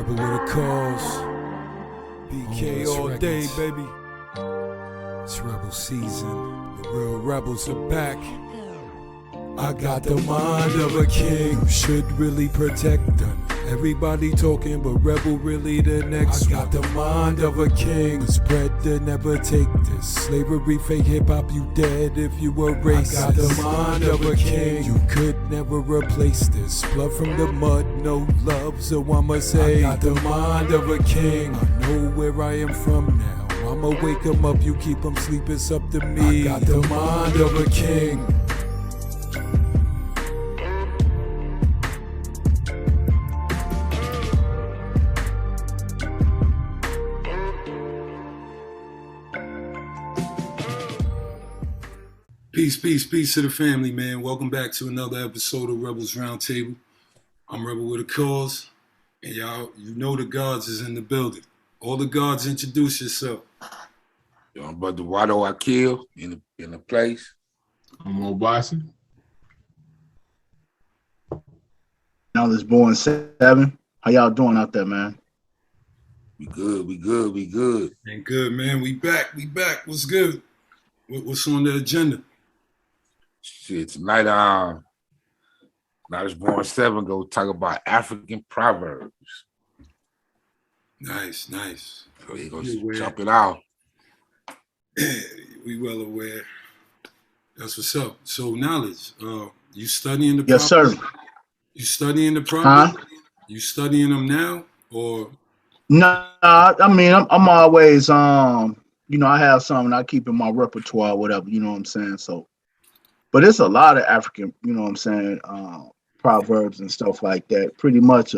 Rebel with a cause. BK all day, baby. It's rebel season. The real rebels are back. I got the mind of a king. You should really protect them. Everybody talking, but rebel really the next. I got the mind of a king. Spread to never take this. Slavery, fake hip hop, you dead if you were racist. I got the mind of a king. You could never replace this. Blood from the mud, no love, so I'ma say I got the mind of a king. I know where I am from now. I'ma wake 'em up, you keep 'em sleep, it's up to me. I got the mind of a king. Peace to the family, man. Welcome back to another episode of Rebels Roundtable. I'm Rebel with a cause, and y'all, you know the gods is in the building. All the gods, introduce yourself. Yo, I'm Brother Wado I kill in the place. I'm OBASI. Now this born 7. How y'all doing out there, man? We good. Ain't good, man. We back. What's good? What's on the agenda? Shit, tonight, now this born 7 go talk about African proverbs. Nice. So he gonna jump it out. We well aware. That's what's up. So knowledge. You studying the Yes, proverbs? sir. You studying the proverbs? Huh? You studying them now, or? Nah, I mean I'm always I have something I keep in my repertoire, whatever, you know what I'm saying? So, but it's a lot of African, you know what I'm saying, proverbs and stuff like that. Pretty much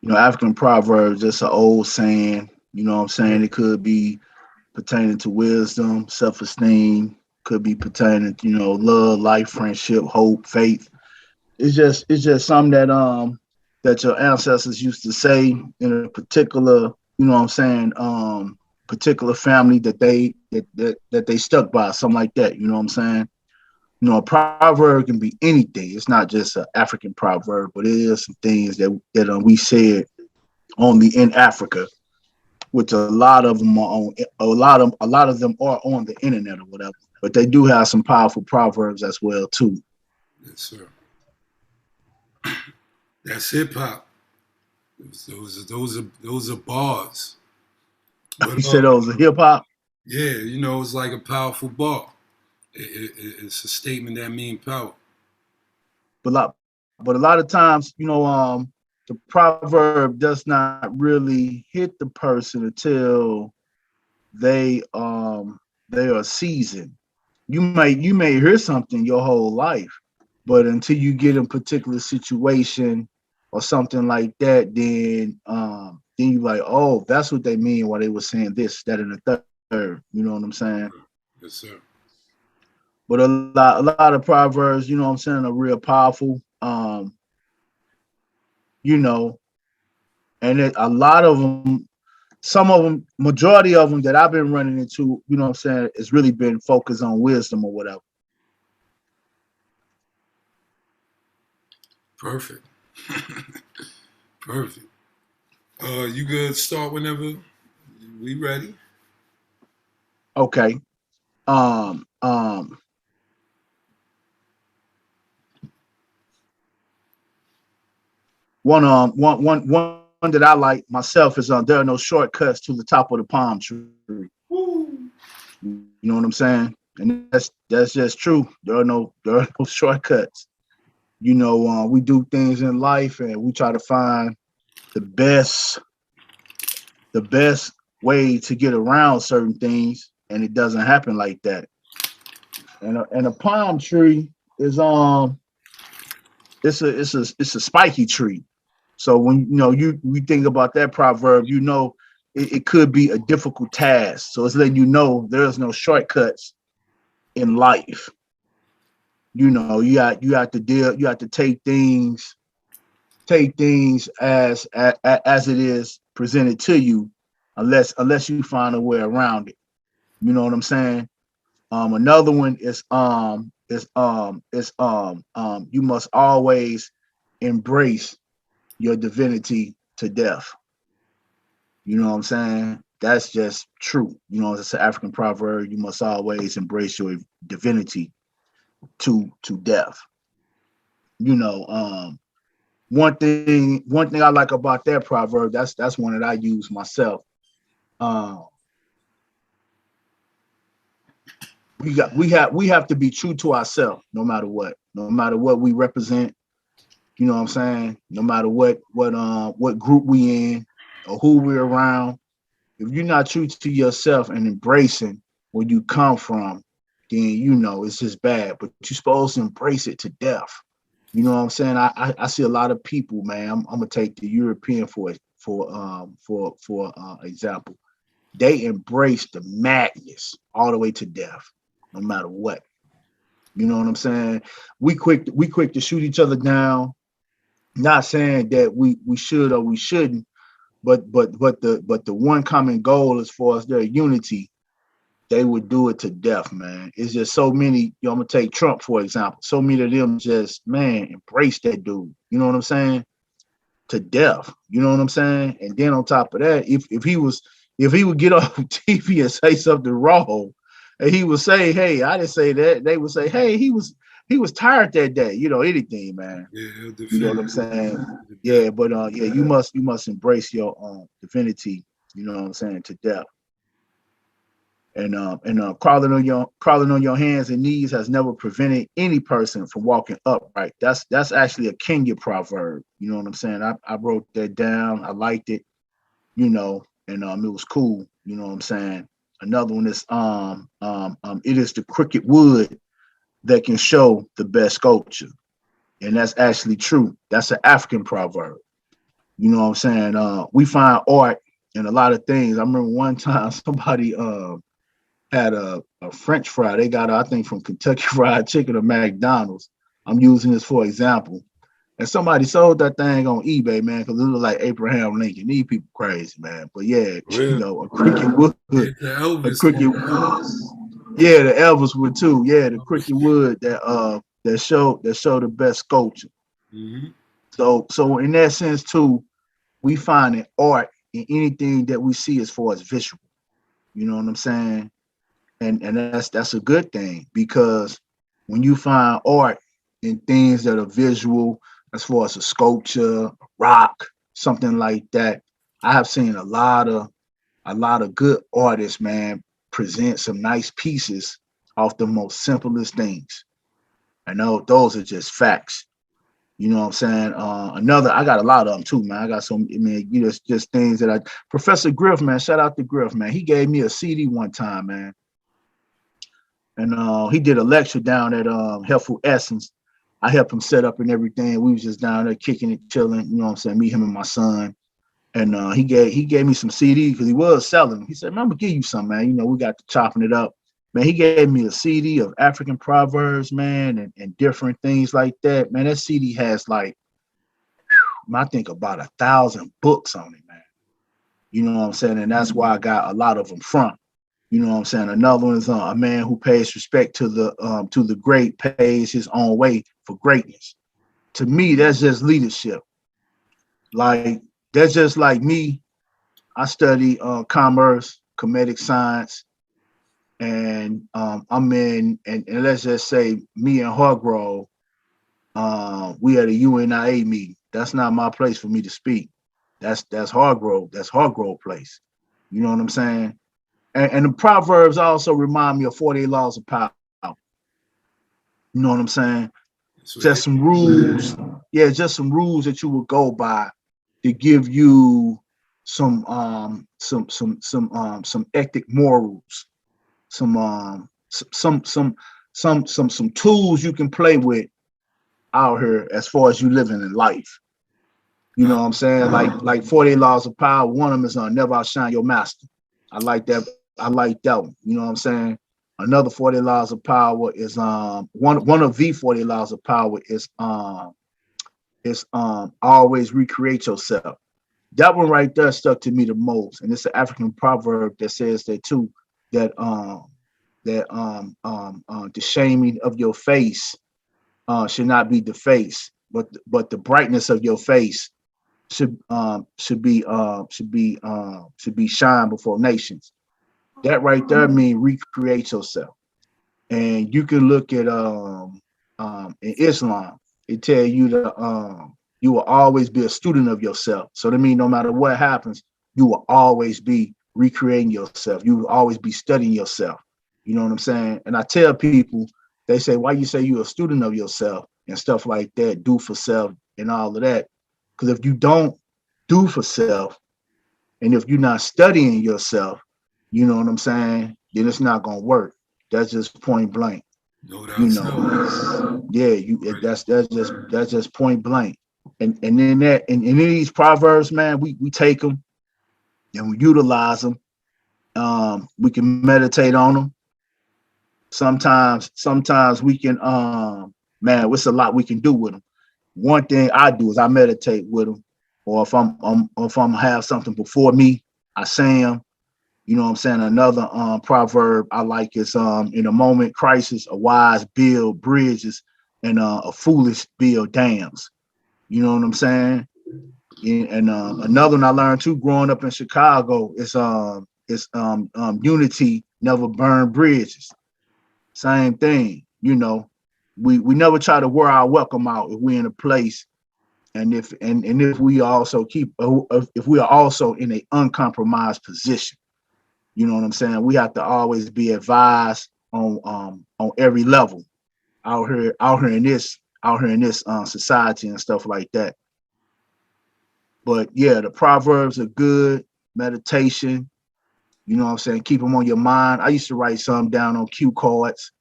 African proverbs, just an old saying, you know what I'm saying? It could be pertaining to wisdom, self-esteem, could be pertaining to, love, life, friendship, hope, faith. It's just something that your ancestors used to say in a particular, you know what I'm saying, particular family that they stuck by, something like that, you know what I'm saying? A proverb can be anything. It's not just an African proverb, but it is some things that we said only in Africa, which a lot of them are on. A lot of them are on the internet or whatever. But they do have some powerful proverbs as well too. Yes, sir. That's hip hop. Those are bars. You said those are hip hop. Yeah, it's like a powerful bar. It's a statement that means power. But a lot of times, the proverb does not really hit the person until they are seasoned. You may hear something your whole life, but until you get in a particular situation or something like that, then you like, oh, that's what they mean while they were saying this, that, and the third. You know what I'm saying? Yes, sir. But a lot of proverbs, you know what I'm saying, are real powerful. And a lot of them, some of them, majority of them that I've been running into, you know what I'm saying, has really been focused on wisdom or whatever. Perfect. Perfect. You good? Start whenever we ready. Okay. One that I like myself is there are no shortcuts to the top of the palm tree. Woo. You know what I'm saying? And that's just true. There are no shortcuts. We do things in life and we try to find the best way to get around certain things, and it doesn't happen like that. And a palm tree is it's a spiky tree. So when we think about that proverb, it could be a difficult task. So it's letting you know there's no shortcuts in life. You have to take things as it is presented to you, unless you find a way around it. You know what I'm saying? Another one is you must always embrace your divinity to death. You know what I'm saying? That's just true. You know, it's an African proverb. You must always embrace your divinity to death. You know, one thing I like about that proverb, that's one that I use myself. We have to be true to ourselves no matter what we represent. You know what I'm saying? No matter what group we in or who we're around. If you're not true to yourself and embracing where you come from, then you know it's just bad. But you're supposed to embrace it to death. You know what I'm saying? I see a lot of people, man. I'm gonna take the European for example. They embrace the madness all the way to death, no matter what. You know what I'm saying? We quick to shoot each other down. Not saying that we should or we shouldn't, but the one common goal as far as their unity, they would do it to death, man. It's just so many. You know, I'm gonna take Trump for example. So many of them just, man, embrace that dude. You know what I'm saying? To death. You know what I'm saying? And then on top of that, if he would get off TV and say something wrong, and he would say, "Hey, I didn't say that," they would say, "Hey, he was tired that day." You know, anything, man. Yeah, you know what I'm saying? Yeah, but yeah, you must embrace your divinity. You know what I'm saying? To death. And crawling on your hands and knees has never prevented any person from walking upright. That's actually a Kenya proverb. You know what I'm saying? I wrote that down. I liked it. You know, and it was cool. You know what I'm saying? Another one is it is the crooked wood that can show the best sculpture, and that's actually true. That's an African proverb. You know what I'm saying? We find art in a lot of things. I remember one time somebody had a French fry. They got, I think, from Kentucky Fried Chicken or McDonald's. I'm using this for example. And somebody sold that thing on eBay, man, because it looked like Abraham Lincoln. These people crazy, man. But yeah, you know, a cricket wood, The Elvis yeah, the Elvis wood too. Yeah, the cricket wood that show the best sculpture. Mm-hmm. So in that sense too, we find an art in anything that we see as far as visual. You know what I'm saying? And that's a good thing, because when you find art in things that are visual, as far as a sculpture, a rock, something like that, I have seen a lot of good artists, man, present some nice pieces off the most simplest things. I know those are just facts. You know what I'm saying? I got a lot of them too, man. I got some, I mean, you know, just things that Professor Griff, man, shout out to Griff, man. He gave me a CD one time, man. And he did a lecture down at Helpful Essence. I helped him set up and everything. We was just down there kicking it, chilling, you know what I'm saying? Me, him, and my son. And he gave me some CDs because he was selling them. He said, "Man, I'm gonna give you some, man. You know, we got to chopping it up." Man, he gave me a CD of African proverbs, man, and different things like that. Man, that CD has like, I think about 1,000 books on it, man. You know what I'm saying? And that's why I got a lot of them from. You know what I'm saying? Another one is a man who pays respect to the great pays his own way for greatness. To me, that's just leadership. Like, that's just like me. I study commerce, comedic science, and I'm in, and let's just say me and Hargrove, we at a UNIA meeting. That's not my place for me to speak. That's Hargrove. That's Hargrove place. You know what I'm saying? And the Proverbs also remind me of 48 Laws of Power. You know what I'm saying? Just some rules. Yeah, just some rules that you would go by to give you some ethic morals, some tools you can play with out here as far as you living in life. You know what I'm saying? Like 48 Laws of Power. One of them is never outshine your master. I like that one. You know what I'm saying? Another 40 Laws of Power is one of the 40 Laws of Power is always recreate yourself. That one right there stuck to me the most, and it's an African proverb that says that too. That the shaming of your face should not be the face, but the brightness of your face should be shine before nations. That right there means recreate yourself. And you can look at in Islam, it tell you that you will always be a student of yourself. So that means no matter what happens, you will always be recreating yourself. You will always be studying yourself. You know what I'm saying? And I tell people, they say, why you say you're a student of yourself and stuff like that, do for self and all of that. Because if you don't do for self, and if you're not studying yourself, you know what I'm saying, then it's not gonna work. That's just point blank. No You doubt. know, yeah, that's just point blank. And then that and in these proverbs, man, we take them and we utilize them. We can meditate on them. Sometimes we can man, it's a lot we can do with them. One thing I do is I meditate with them, or if I'm have something before me, I say them. You know what I'm saying? Another proverb I like is in a moment crisis, a wise build bridges, and a foolish build dams. You know what I'm saying? And another one I learned too, growing up in Chicago, is unity never burn bridges. Same thing. You know, we never try to wear our welcome out if we're in a place, and if we also if we are also in an uncompromised position. You know what I'm saying? We have to always be advised on every level out here in this society and stuff like that. But yeah, the proverbs are good. Meditation, you know what I'm saying? Keep them on your mind. I used to write some down on cue cards.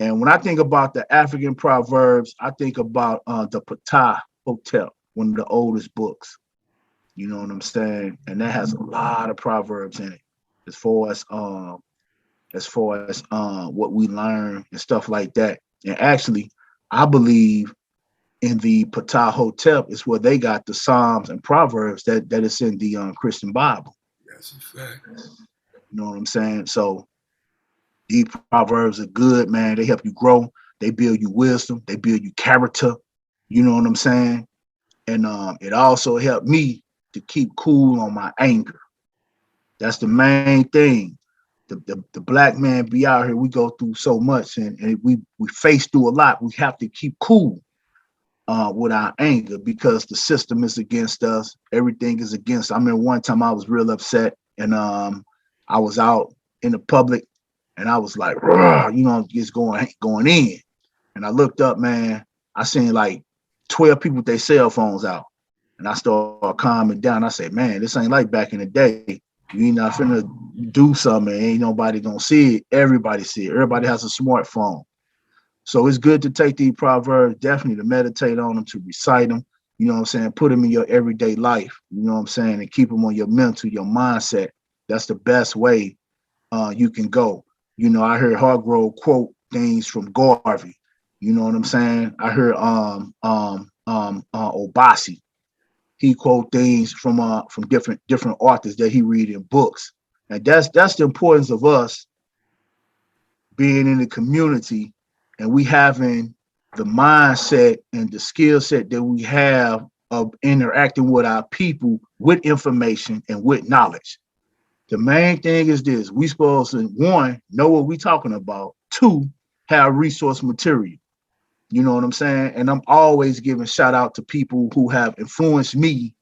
And when I think about the African proverbs, I think about the Patah Hotel, one of the oldest books. You know what I'm saying? And that has a lot of proverbs in it, as far as what we learn and stuff like that. And actually, I believe in the Patah Hotel is where they got the Psalms and Proverbs that is in the Christian Bible. That's a fact. You know what I'm saying? So these proverbs are good, man. They help you grow. They build you wisdom. They build you character. You know what I'm saying? And it also helped me to keep cool on my anger. That's the main thing. The black man be out here. We go through so much, and we face through a lot. We have to keep cool with our anger because the system is against us. Everything is against. I remember one time I was real upset, and I was out in the public, and I was like, you know, just going in. And I looked up, man. I seen like 12 people with their cell phones out, and I started calming down. I said, man, this ain't like back in the day. You ain't not finna do something, ain't nobody gonna see it. Everybody see it. Everybody has a smartphone. So it's good to take these proverbs, definitely to meditate on them, to recite them, you know what I'm saying? Put them in your everyday life, you know what I'm saying? And keep them on your mental, your mindset. That's the best way you can go. You know, I heard Hargrove quote things from Garvey. You know what I'm saying? I heard Obasi. He quote things from different authors that he read in books. And that's the importance of us being in the community and we having the mindset and the skill set that we have of interacting with our people with information and with knowledge. The main thing is this: we supposed to, one, know what we talking about, two, have resource material. You know what I'm saying? And I'm always giving shout out to people who have influenced me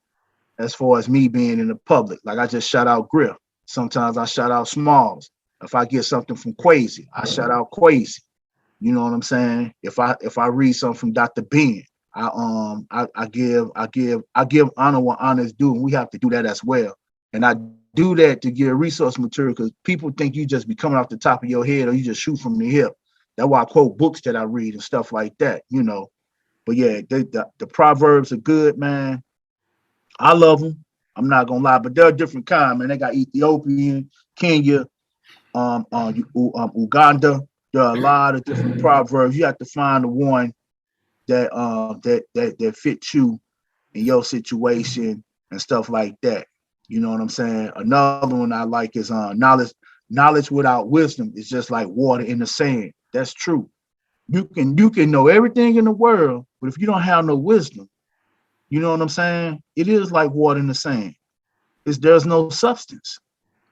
as far as me being in the public. Like I just shout out Griff. Sometimes I shout out Smalls. If I get something from Quasi, I shout out Quasi. You know what I'm saying? If I read something from Dr. Ben, I give honor what honor is due, and we have to do that as well. And I do that to give resource material because people think you just be coming off the top of your head or you just shoot from the hip. That's why I quote books that I read and stuff like that, you know. But yeah, the proverbs are good, man. I love them. I'm not gonna lie, but they're a different kind, man. They got Ethiopian, Kenya, Uganda. There are a lot of different proverbs. You have to find the one that fits you in your situation and stuff like that. You know what I'm saying? Another one I like is knowledge without wisdom is just like water in the sand. That's true. You can know everything in the world, but if you don't have no wisdom, You know what I'm saying? It is like water in the sand. There's no substance.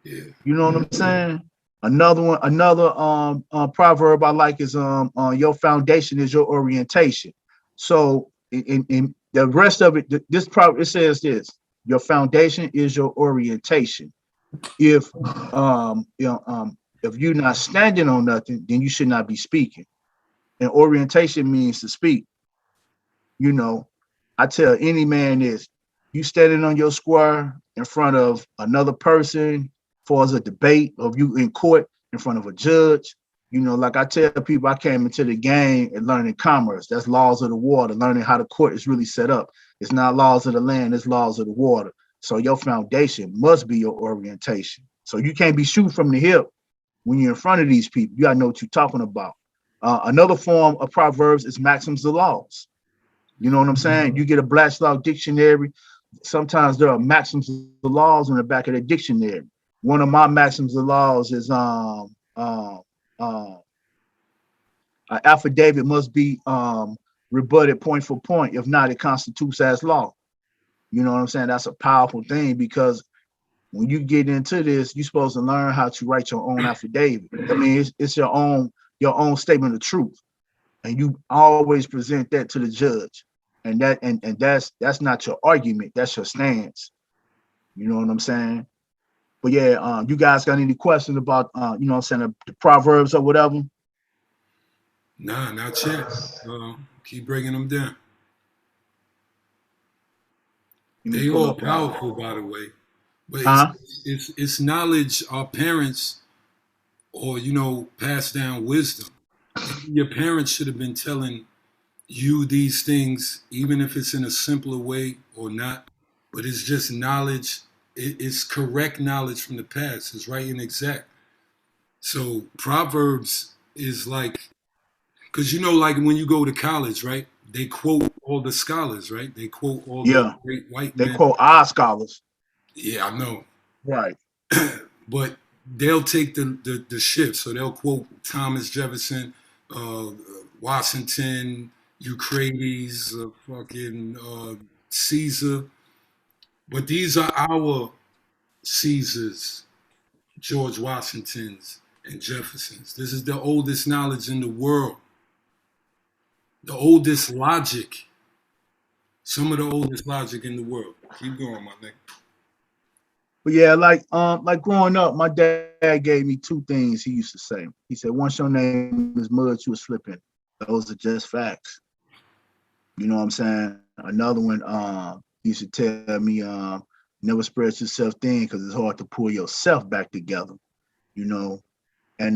Yeah. You know what I'm saying? Another proverb I like is your foundation is your orientation. So in the rest of it, this proverb, it says this: your foundation is your orientation. If if you're not standing on nothing, then you should not be speaking. And orientation means to speak. You know, I tell any man this: you standing on your square in front of another person, for as a debate, or if you in court in front of a judge. You know, like I tell people, I came into the game and learning commerce. That's laws of the water, learning how the court is really set up. It's not laws of the land, it's laws of the water. So your foundation must be your orientation. So you can't be shooting from the hip when you're in front of these people. You gotta know what you're talking about. Another form of proverbs is maxims of laws. You know what I'm saying? You get a Black's Law dictionary. Sometimes there are maxims of laws on the back of the dictionary. One of my maxims of laws is an affidavit must be rebutted point for point. If not, it constitutes as law. You know what I'm saying? That's a powerful thing, because when you get into this, you're supposed to learn how to write your own affidavit. I mean, it's your own statement of truth, and you always present that to the judge. And that's not your argument, that's your stance. You know what I'm saying? But yeah, you guys got any questions about you know what I'm saying, the proverbs or whatever? Nah, not yet. Keep breaking them down. They all powerful, by the way. But it's knowledge our parents, or pass down wisdom. Your parents should have been telling you these things, even if it's in a simpler way or not. But it's just knowledge. It's correct knowledge from the past. It's right and exact. So Proverbs is like, because like when you go to college, right? They quote all the scholars, right? They quote all the great white men. They quote our scholars. Yeah, I know. Right. But they'll take the shift. So they'll quote Thomas Jefferson, Washington, Eucrates, fucking Caesar. But these are our Caesars, George Washingtons, and Jeffersons. This is the oldest knowledge in the world. The oldest logic. Some of the oldest logic in the world. Keep going, my nigga. But yeah, like growing up, my dad gave me two things he used to say. He said, once your name is mud, you are slipping. Those are just facts. You know what I'm saying? Another one, he used to tell me, never spread yourself thin, because it's hard to pull yourself back together. And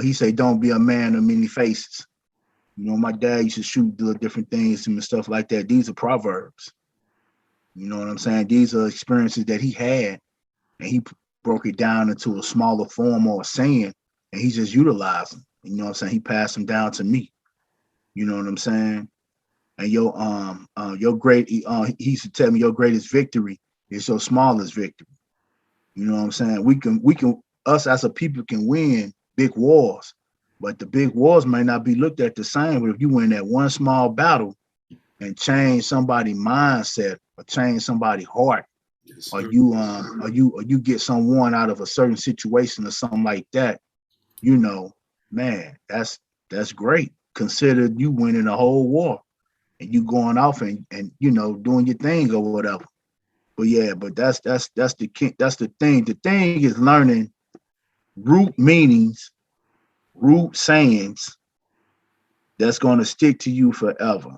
he said, don't be a man of many faces. My dad used to shoot different things and stuff like that. These are proverbs. You know what I'm saying? These are experiences that he had, and he broke it down into a smaller form or a saying, and he just utilized them. You know what I'm saying? He passed them down to me. You know what I'm saying? And your great, he used to tell me, your greatest victory is your smallest victory. You know what I'm saying? We can, us as a people can win big wars, but the big wars may not be looked at the same. But if you win that one small battle and change somebody's mindset, or change somebody's heart, yes, or you get someone out of a certain situation or something like that, man, that's great. Consider you winning a whole war, and you going off and doing your thing or whatever. But yeah, but that's the thing. The thing is learning root meanings, root sayings that's going to stick to you forever.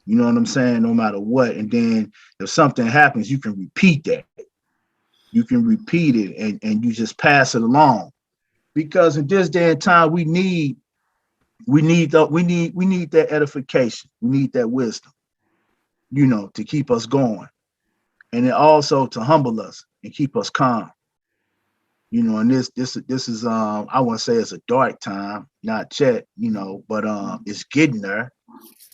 You know what I'm saying? No matter what. And then if something happens, you can repeat that. You can repeat it and you just pass it along. Because in this day and time, we need that edification. We need that wisdom, to keep us going. And then also to humble us and keep us calm. And this is I wouldn't say it's a dark time, not yet, but it's getting there.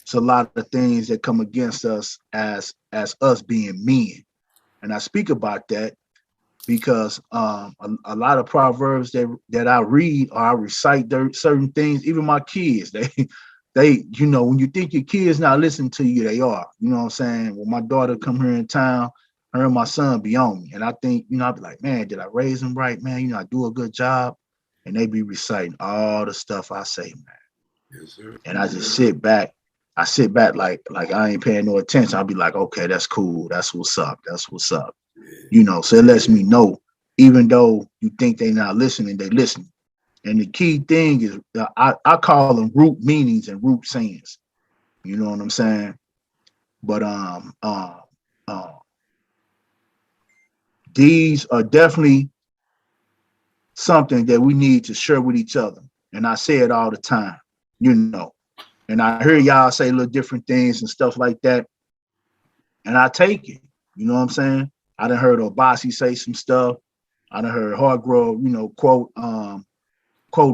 It's a lot of things that come against us as us being men. And I speak about that because a lot of proverbs that I read or I recite certain things, even my kids, they, you know, when you think your kids not listening to you, they are. You know what I'm saying? When my daughter come here in town, her and my son be on me. And I think, you know, I'll be like, man, did I raise them right, man? You know, I do a good job. And they be reciting all the stuff I say, man. Yes, sir. And I just sit back. I sit back like I ain't paying no attention. I'll be like, okay, that's cool. That's what's up. That's what's up. You know, so it lets me know, even though you think they not listening, they listening. And the key thing is, I call them root meanings and root sayings. You know what I'm saying? But these are definitely something that we need to share with each other. And I say it all the time, you know. And I hear y'all say little different things and stuff like that. And I take it. You know what I'm saying? I done heard OBASI say some stuff. I done heard Hargrove, you know, quote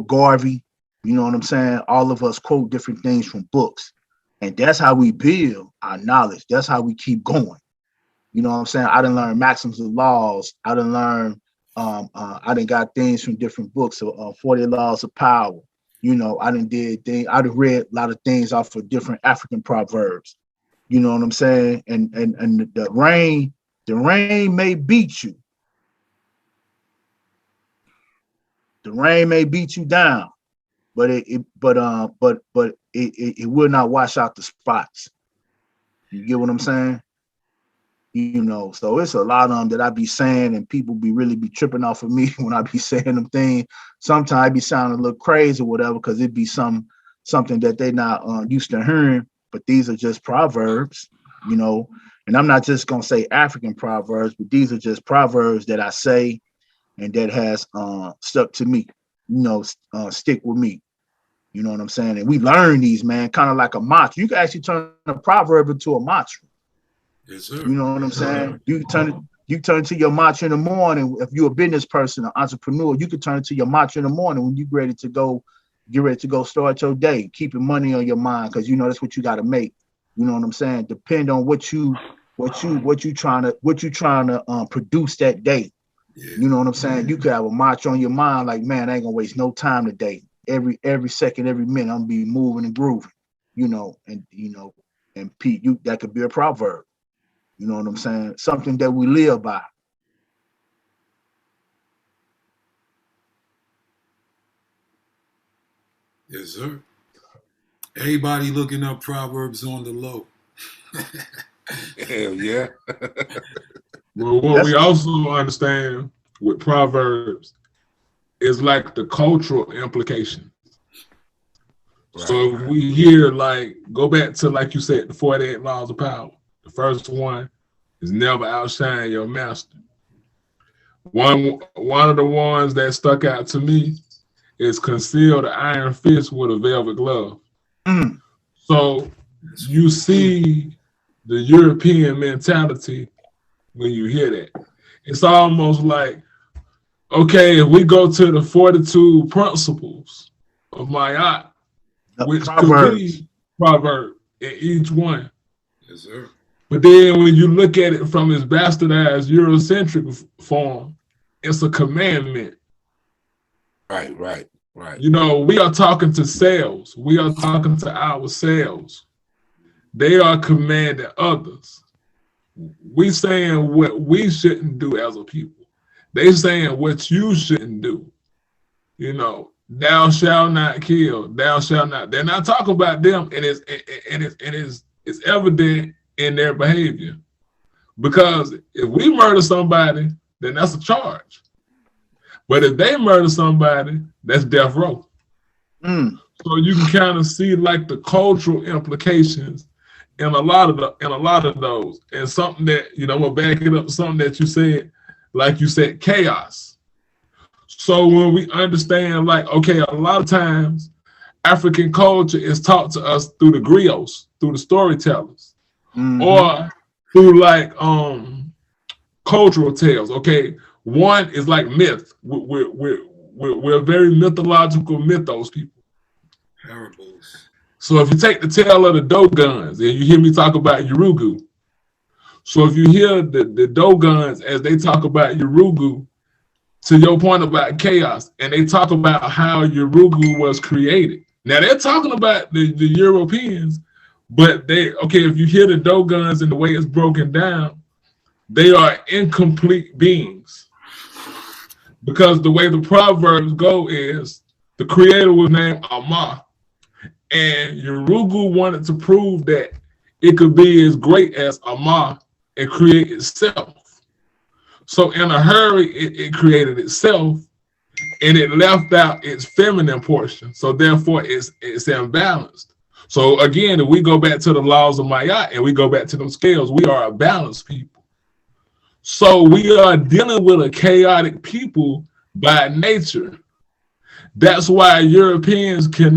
Garvey. You know what I'm saying? All of us quote different things from books. And that's how we build our knowledge. That's how we keep going. You know what I'm saying? I done learned maxims of laws. I done learned, I done got things from different books, 40 Laws of Power. You know, I done did things. I done read a lot of things off of different African proverbs. You know what I'm saying? And the rain may beat you. The rain may beat you down, but it will not wash out the spots. You get what I'm saying? You know, so it's a lot of them that I be saying, and people really be tripping off of me when I be saying them things. Sometimes I be sounding a little crazy or whatever, because it be something that they not used to hearing. But these are just proverbs, you know. And I'm not just gonna say African proverbs, but these are just proverbs that I say and that has stuck to me, you know, stick with me. You know what I'm saying? And we learn these, man, kind of like a mantra. You can actually turn a proverb into a mantra. Yes, sir. You know what I'm saying? You turn it to your mantra in the morning. If you're a business person, an entrepreneur, you can turn it to your mantra in the morning when you're ready to go, get ready to go start your day, keeping money on your mind, because you know that's what you got to make. You know what I'm saying? Depend on what you trying to produce that day. Yeah. You know what I'm saying? You could have a mantra on your mind like, man, I ain't gonna waste no time today. Every second, every minute, I'm gonna be moving and grooving. You know, and Pete, that could be a proverb. You know what I'm saying? Something that we live by. Yes, sir. Everybody looking up proverbs on the low. Hell yeah. Well, what we also understand with proverbs is like the cultural implication. Right. So if we hear, like, go back to, like you said, the 48 Laws of Power. The first one is never outshine your master. One of the ones that stuck out to me is conceal the iron fist with a velvet glove. Mm. So you see the European mentality when you hear that. It's almost like, okay, if we go to the 42 principles of Mayat, which could be proverb in each one. Yes, sir. But then when you look at it from its bastardized Eurocentric form, it's a commandment. Right. You know, we are talking to selves. We are talking to ourselves. They are commanding others. We saying what we shouldn't do as a people. They saying what you shouldn't do. You know, thou shalt not kill. Thou shalt not. They're not talking about them, and it's evident in their behavior. Because if we murder somebody, then that's a charge. But if they murder somebody, that's death row. Mm. So you can kind of see like the cultural implications in a lot of those. And something that, you know, I'm gonna back it up, something that you said, like you said, chaos. So when we understand, like, okay, a lot of times African culture is taught to us through the griots, through the storytellers, or through like cultural tales. Okay, one is like myth. We're very mythological mythos people. Parables. So if you take the tale of the Dogons and you hear me talk about Urugu, so if you hear the Dogons as they talk about Urugu, to your point about chaos, and they talk about how Urugu was created, Now they're talking about the Europeans, but if you hear the Dogons and the way it's broken down, they are incomplete beings. Because the way the Proverbs go is the creator was named Ama, and Urugu wanted to prove that it could be as great as Ama and create itself. So in a hurry, it created itself, and it left out its feminine portion. So therefore, it's imbalanced. So again, if we go back to the laws of Maya and we go back to those scales, we are a balanced people. So we are dealing with a chaotic people by nature. That's why Europeans they're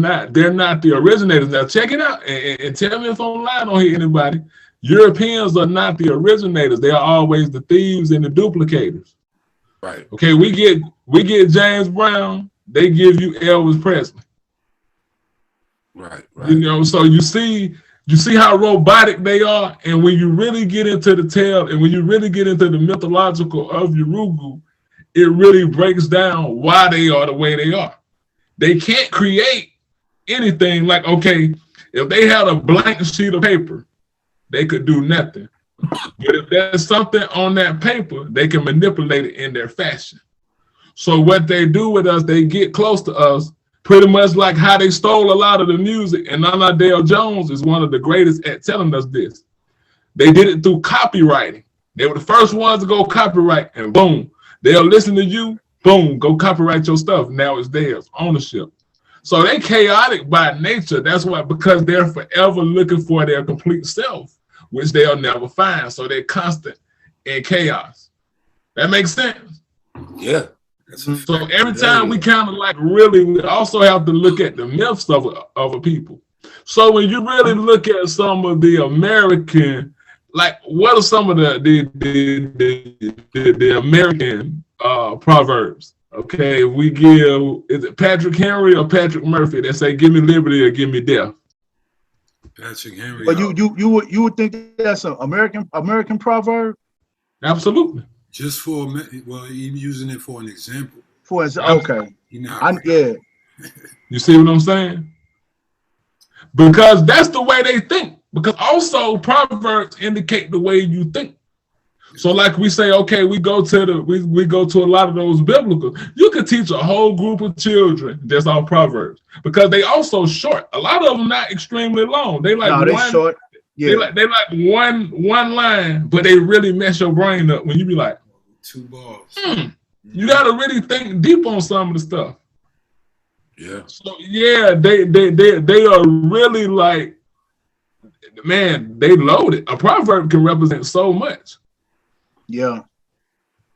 not the originators. Now check it out and tell me if I'm lying on here, anybody. Europeans are not the originators. They are always the thieves and the duplicators. Right. Okay, we get James Brown, they give you Elvis Presley. Right. You know, so you see how robotic they are, and when you really get into the tale, and when you really get into the mythological of Urugu, it really breaks down why they are the way they are. They can't create anything. Like, okay, if they had a blank sheet of paper, they could do nothing. But if there's something on that paper, they can manipulate it in their fashion. So what they do with us, they get close to us, pretty much like how they stole a lot of the music. And Nana Dale Jones is one of the greatest at telling us this. They did it through copywriting. They were the first ones to go copyright, and boom, they'll listen to you, boom, go copyright your stuff. Now it's theirs, ownership. So they chaotic by nature. That's why, because they're forever looking for their complete self, which they'll never find. So they're constant in chaos. That makes sense? Yeah. So every time we kind of like really, we also have to look at the myths of a people. So when you really look at some of the American, like what are some of the American proverbs? Okay, we give, is it Patrick Henry or Patrick Murphy that say, give me liberty or give me death? Patrick Henry. But you would think that's an American proverb? Absolutely. Just for, well, even using it for an example. Okay. You know, yeah. You see what I'm saying? Because that's the way they think. Because also proverbs indicate the way you think. So like we say, okay, we go to a lot of those biblical. You could teach a whole group of children just on proverbs because they also short. A lot of them not extremely long. They like they short. Yeah. They like one line, but they really mess your brain up when you be like 2 bars. You gotta really think deep on some of the stuff. Yeah. So yeah, they are really like, man, they loaded. A proverb can represent so much. Yeah,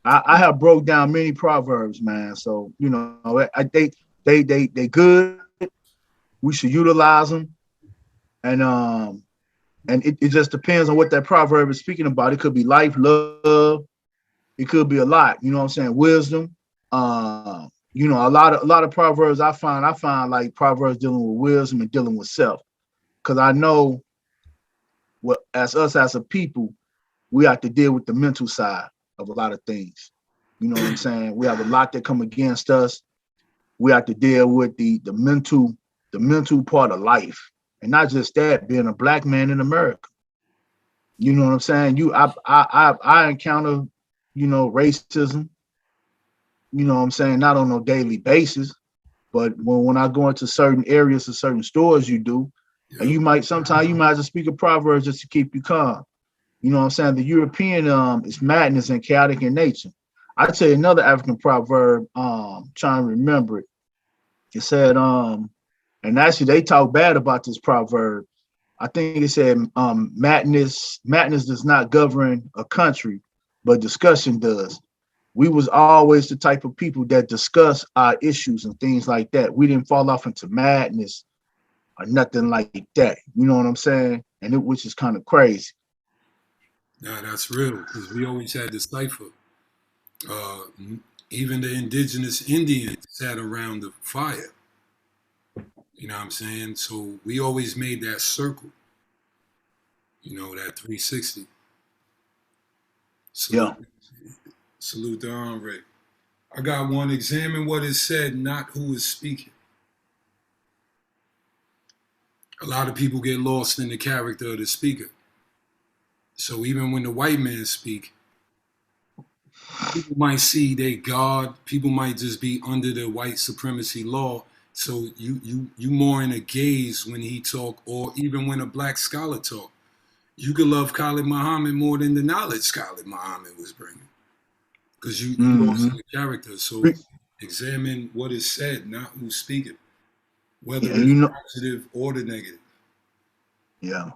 I have broke down many proverbs, man. So you know, they good. We should utilize them, and it just depends on what that proverb is speaking about. It could be life, love. It could be a lot. You know what I'm saying? Wisdom. You know, a lot of proverbs I find like proverbs dealing with wisdom and dealing with self, because I know what as a people. We have to deal with the mental side of a lot of things. You know what I'm saying? We have a lot that come against us. We have to deal with the mental part of life. And not just that, being a black man in America. You know what I'm saying? I encounter, you know, racism, you know what I'm saying, not on no daily basis, but when I go into certain areas or certain stores, you do. Yeah. And sometimes you might just speak a proverb just to keep you calm. You know what I'm saying? The European is madness and chaotic in nature. I'd say another African proverb, trying to remember it. It said, and actually they talk bad about this proverb. I think it said, madness does not govern a country, but discussion does. We was always the type of people that discuss our issues and things like that. We didn't fall off into madness or nothing like that. You know what I'm saying? And which is kind of crazy. Yeah, that's real, because we always had this cipher. Even the indigenous Indians sat around the fire. You know what I'm saying? So we always made that circle. You know, that 360. Salute to Henri. I got one. Examine what is said, not who is speaking. A lot of people get lost in the character of the speaker. So even when the white man speak, people might see they God. People might just be under the white supremacy law. So you more in a gaze when he talk, or even when a black scholar talk. You could love Khalid Muhammad more than the knowledge Khalid Muhammad was bringing, because you lost the character. So examine what is said, not who's speaking, whether it's positive or the negative. Yeah.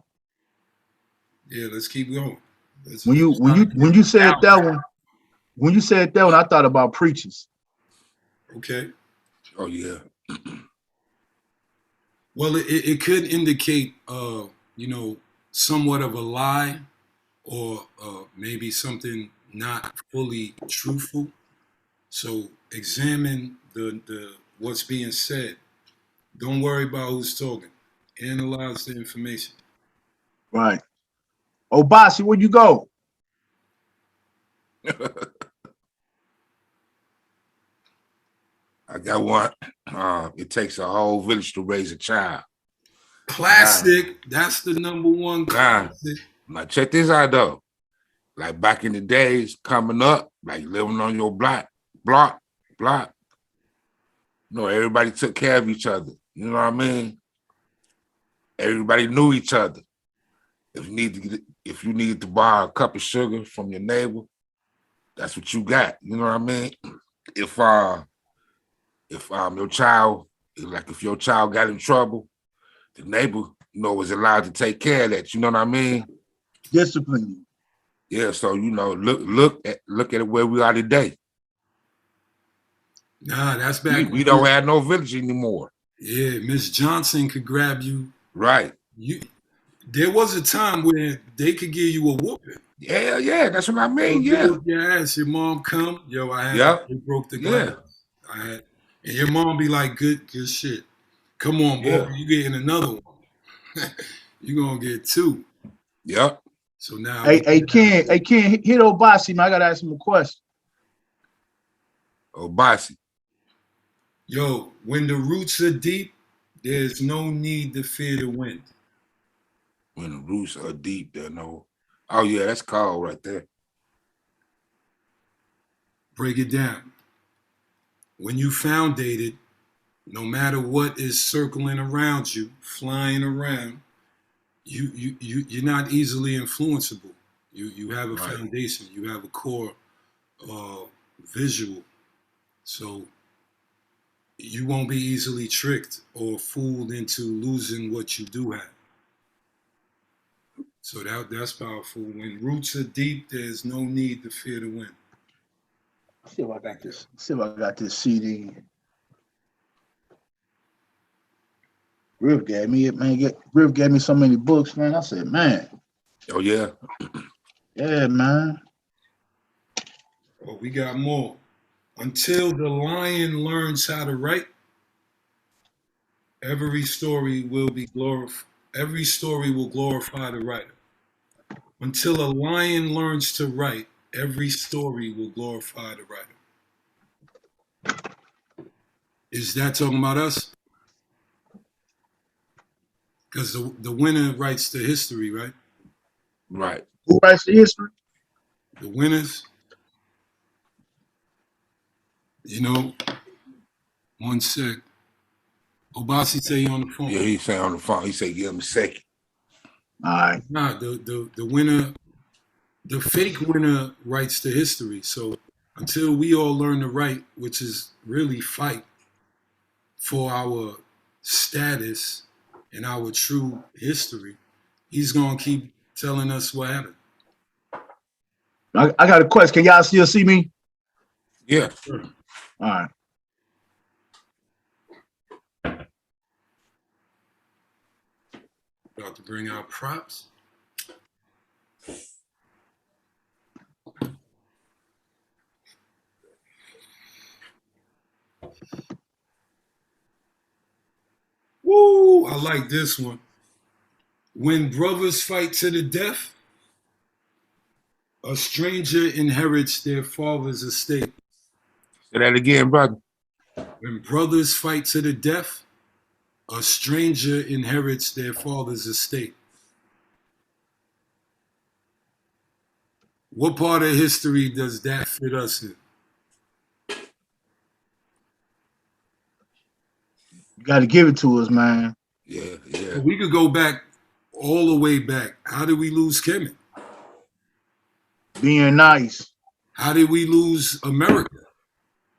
Yeah, let's keep going. When you said that one, I thought about preachers. Okay. Oh yeah. Well, it could indicate, you know, somewhat of a lie, or maybe something not fully truthful. So examine the what's being said. Don't worry about who's talking. Analyze the information. Right. OBASI, where'd you go? I got one. It takes a whole village to raise a child. Classic. That's the number one classic. Now check this out though. Like back in the days, coming up, like living on your block. You know, everybody took care of each other. You know what I mean? Everybody knew each other. If you needed to borrow a cup of sugar from your neighbor, that's what you got. You know what I mean? If your child, if your child got in trouble, the neighbor, you know, was allowed to take care of that. You know what I mean? Discipline. Yeah. So you know, look at it where we are today. Nah, that's back. We don't have no village anymore. Yeah, Miss Johnson could grab you. Right. There was a time where they could give you a whooping. Yeah, that's what I mean. Yeah. Your ass, your mom come, yo, they broke the glass. Yeah. And your mom be like, good shit. Come on, boy, you getting another one. You gonna get two. Yep. So now, Ken, hit OBASI, man. I gotta ask him a question. OBASI. Yo, when the roots are deep, there's no need to fear the wind. When the roots are deep, there's no. Oh yeah, that's cold right there. Break it down. When you foundated, no matter what is circling around you, flying around, you're not easily influenceable. You have a foundation. You have a core visual. So you won't be easily tricked or fooled into losing what you do have. So that's powerful. When roots are deep, there's no need to fear the wind. See if I got this. See if I got this CD. Riv gave me it, man. Riv gave me so many books, man. I said, man. Oh yeah. Yeah, man. Oh, we got more. Until the lion learns how to write, every story will glorify the writer. Until a lion learns to write, every story will glorify the writer. Is that talking about us? Because the winner writes the history, right? Right. Who writes the history? The winners. You know, one sec. OBASI say he on the phone. Yeah, he say on the phone. He say give him a second. All right. Nah, the winner, the fake winner writes the history. So until we all learn to write, which is really fight for our status and our true history, he's gonna keep telling us what happened. I got a question. Can y'all still see me? Yeah. Sure. All right. About to bring out props. Woo! I like this one. When brothers fight to the death, a stranger inherits their father's estate. Say that again, brother. When brothers fight to the death, A stranger inherits their father's estate. What part of history does that fit us in? You got to give it to us, man. Yeah, yeah. We could go back all the way back. How did we lose Kemet? Being nice. How did we lose America?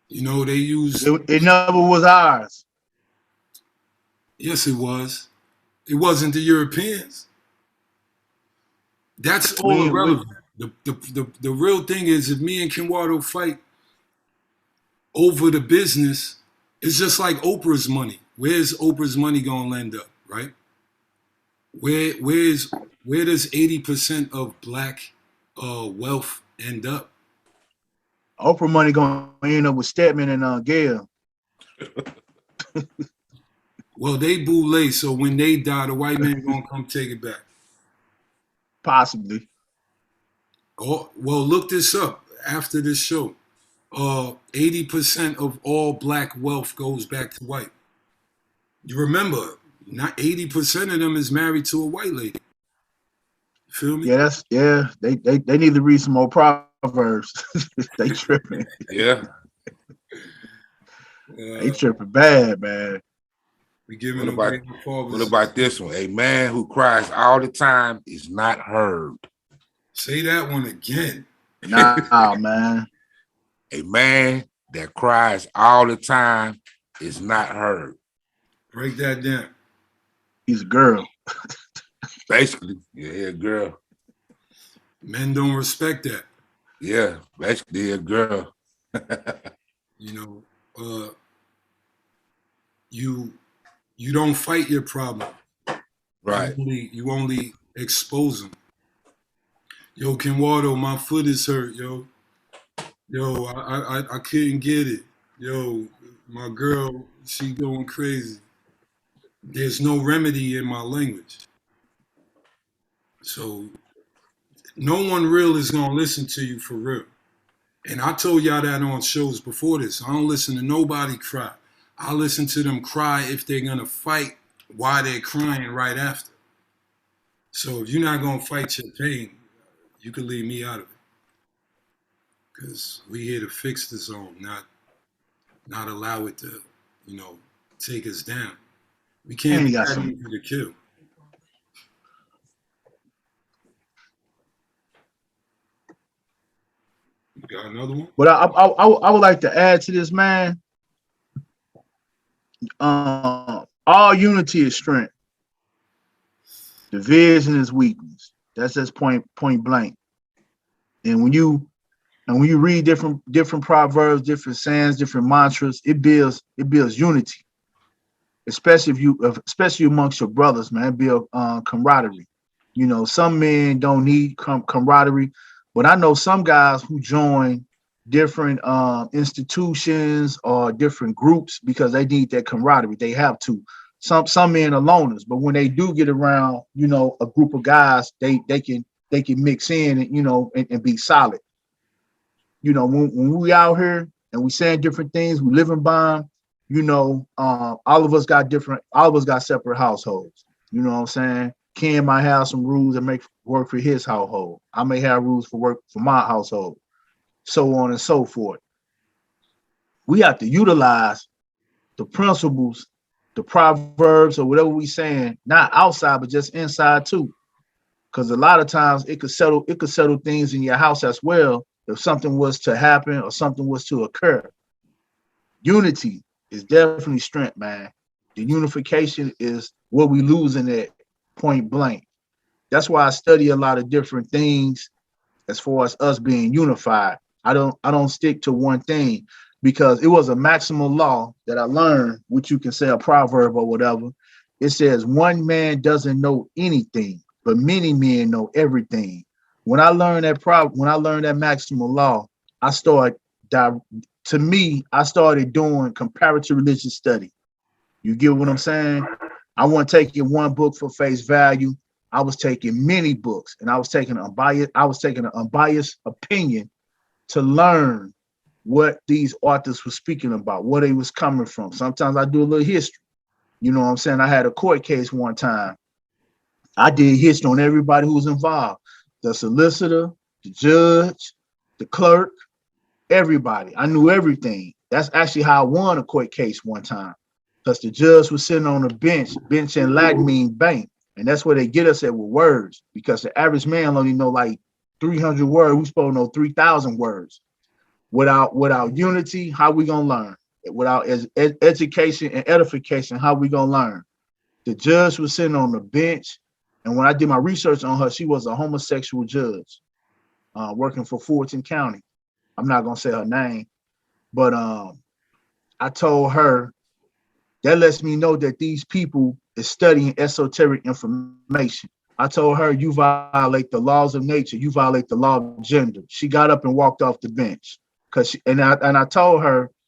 You know, they used... It never was ours. Yes, it was. It wasn't the Europeans. That's all irrelevant. The real thing is, if me and KENWARDO fight over the business, it's just like Oprah's money. Where's Oprah's money gonna end up, right? Where does 80% of black wealth end up? Oprah money gonna end up with Stedman and Gail. Well, they boule, so when they die, the white man gonna come take it back. Possibly. Oh, well, look this up after this show. 80% of all black wealth goes back to white. You remember, not 80% of them is married to a white lady. Feel me? Yeah, they need to read some more Proverbs. They tripping. Yeah. They tripping bad, man. We giving what about this one? A man who cries all the time is not heard. Say that one again. Nah, man. A man that cries all the time is not heard. Break that down. He's a girl. Basically, yeah, a girl. Men don't respect that. Yeah, basically a girl. You know, you don't fight your problem. Right. You only expose them. Yo, KENWARDO, my foot is hurt, yo. Yo, I couldn't get it. Yo, my girl, she going crazy. There's no remedy in my language. So no one real is gonna listen to you for real. And I told y'all that on shows before this. I don't listen to nobody cry. I listen to them cry if they're gonna fight while they're crying right after. So if you're not gonna fight your pain, you can leave me out of it. Because we here to fix the zone, not allow it to, you know, take us down. We can't be that easy to kill. You got another one? But I would like to add to this, man. All unity is strength. Division is weakness. That's just point blank. And when you read different proverbs, different sayings, different mantras, it builds unity. Especially amongst your brothers, man. It builds camaraderie. You know, some men don't need camaraderie, but I know some guys who join different institutions or different groups because they need that camaraderie. They have to. Some men are loners, but when they do get around, you know, a group of guys, they can mix in and, you know, and be solid. You know, when we out here and we saying different things, we living by them, you know, all of us got separate households. You know what I'm saying? Ken might have some rules that make work for his household. I may have rules for work for my household, so on and so forth. We have to utilize the principles, the proverbs, or whatever we saying, not outside, but just inside too. Because a lot of times it could settle things in your house as well if something was to happen or something was to occur. Unity is definitely strength, man. The unification is what we losing at point blank. That's why I study a lot of different things as far as us being unified. I don't stick to one thing because it was a maximal law that I learned, which you can say a proverb or whatever. It says one man doesn't know anything, but many men know everything. When I learned that maximal law, I started doing comparative religious study. You get what I'm saying? I wasn't taking one book for face value. I was taking many books, and I was taking an unbiased opinion to learn what these authors were speaking about, where they was coming from. Sometimes I do a little history. You know what I'm saying? I had a court case one time. I did history on everybody who was involved. The solicitor, the judge, the clerk, everybody. I knew everything. That's actually how I won a court case one time. Because the judge was sitting on a bench. Bench in Latin means bank. And that's where they get us at with words. Because the average man only know like 300 words. We supposed to know 3,000 words. Without unity, how we gonna learn? Without education and edification, how we gonna learn? The judge was sitting on the bench. And when I did my research on her, she was a homosexual judge working for Fulton County. I'm not gonna say her name, but I told her that lets me know that these people is studying esoteric information. I told her, you violate the laws of nature, you violate the law of gender. She got up and walked off the bench and I told her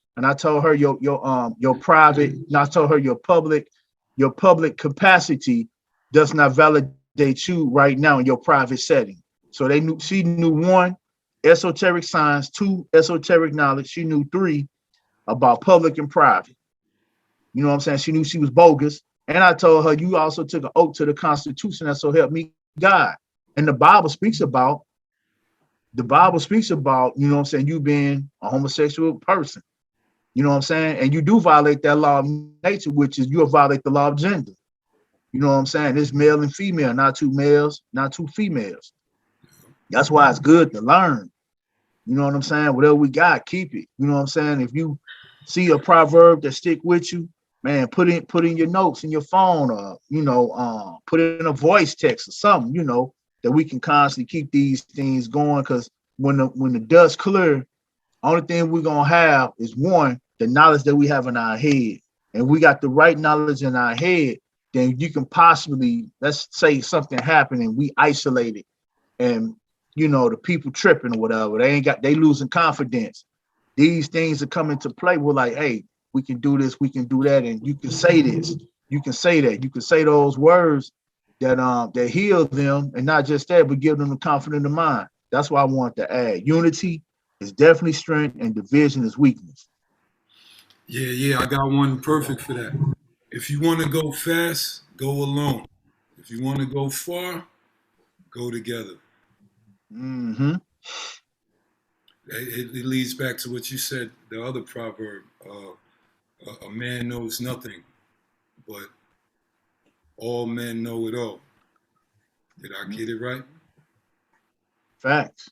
your private, and I told her your public capacity does not validate you right now in your private setting. So she knew 1, esoteric science, 2, esoteric knowledge. She knew 3 about public and private. You know what I'm saying? She knew she was bogus. And I told her, you also took an oath to the Constitution, and so help me God. And the Bible speaks about, you know what I'm saying, you being a homosexual person. You know what I'm saying? And you do violate that law of nature, which is you violate the law of gender. You know what I'm saying? It's male and female, not 2 males, not 2 females. That's why it's good to learn. You know what I'm saying? Whatever we got, keep it. You know what I'm saying? If you see a proverb that stick with you, man, put in your notes in your phone, or put it in a voice text or something, that we can constantly keep these things going. Because when the dust clear, only thing we're gonna have is 1, the knowledge that we have in our head. And we got the right knowledge in our head, then you can possibly, let's say something happened and we isolated, and the people tripping or whatever, they losing confidence. These things are coming to play. We're like, hey, we can do this, we can do that, and you can say this, you can say that, you can say those words that heal them, and not just that, but give them the confidence of mind. That's why I want to add. Unity is definitely strength, and division is weakness. Yeah, I got one perfect for that. If you want to go fast, go alone. If you want to go far, go together. Mm-hmm. It leads back to what you said, the other proverb, a man knows nothing, but all men know it all. Did I get it right? Facts.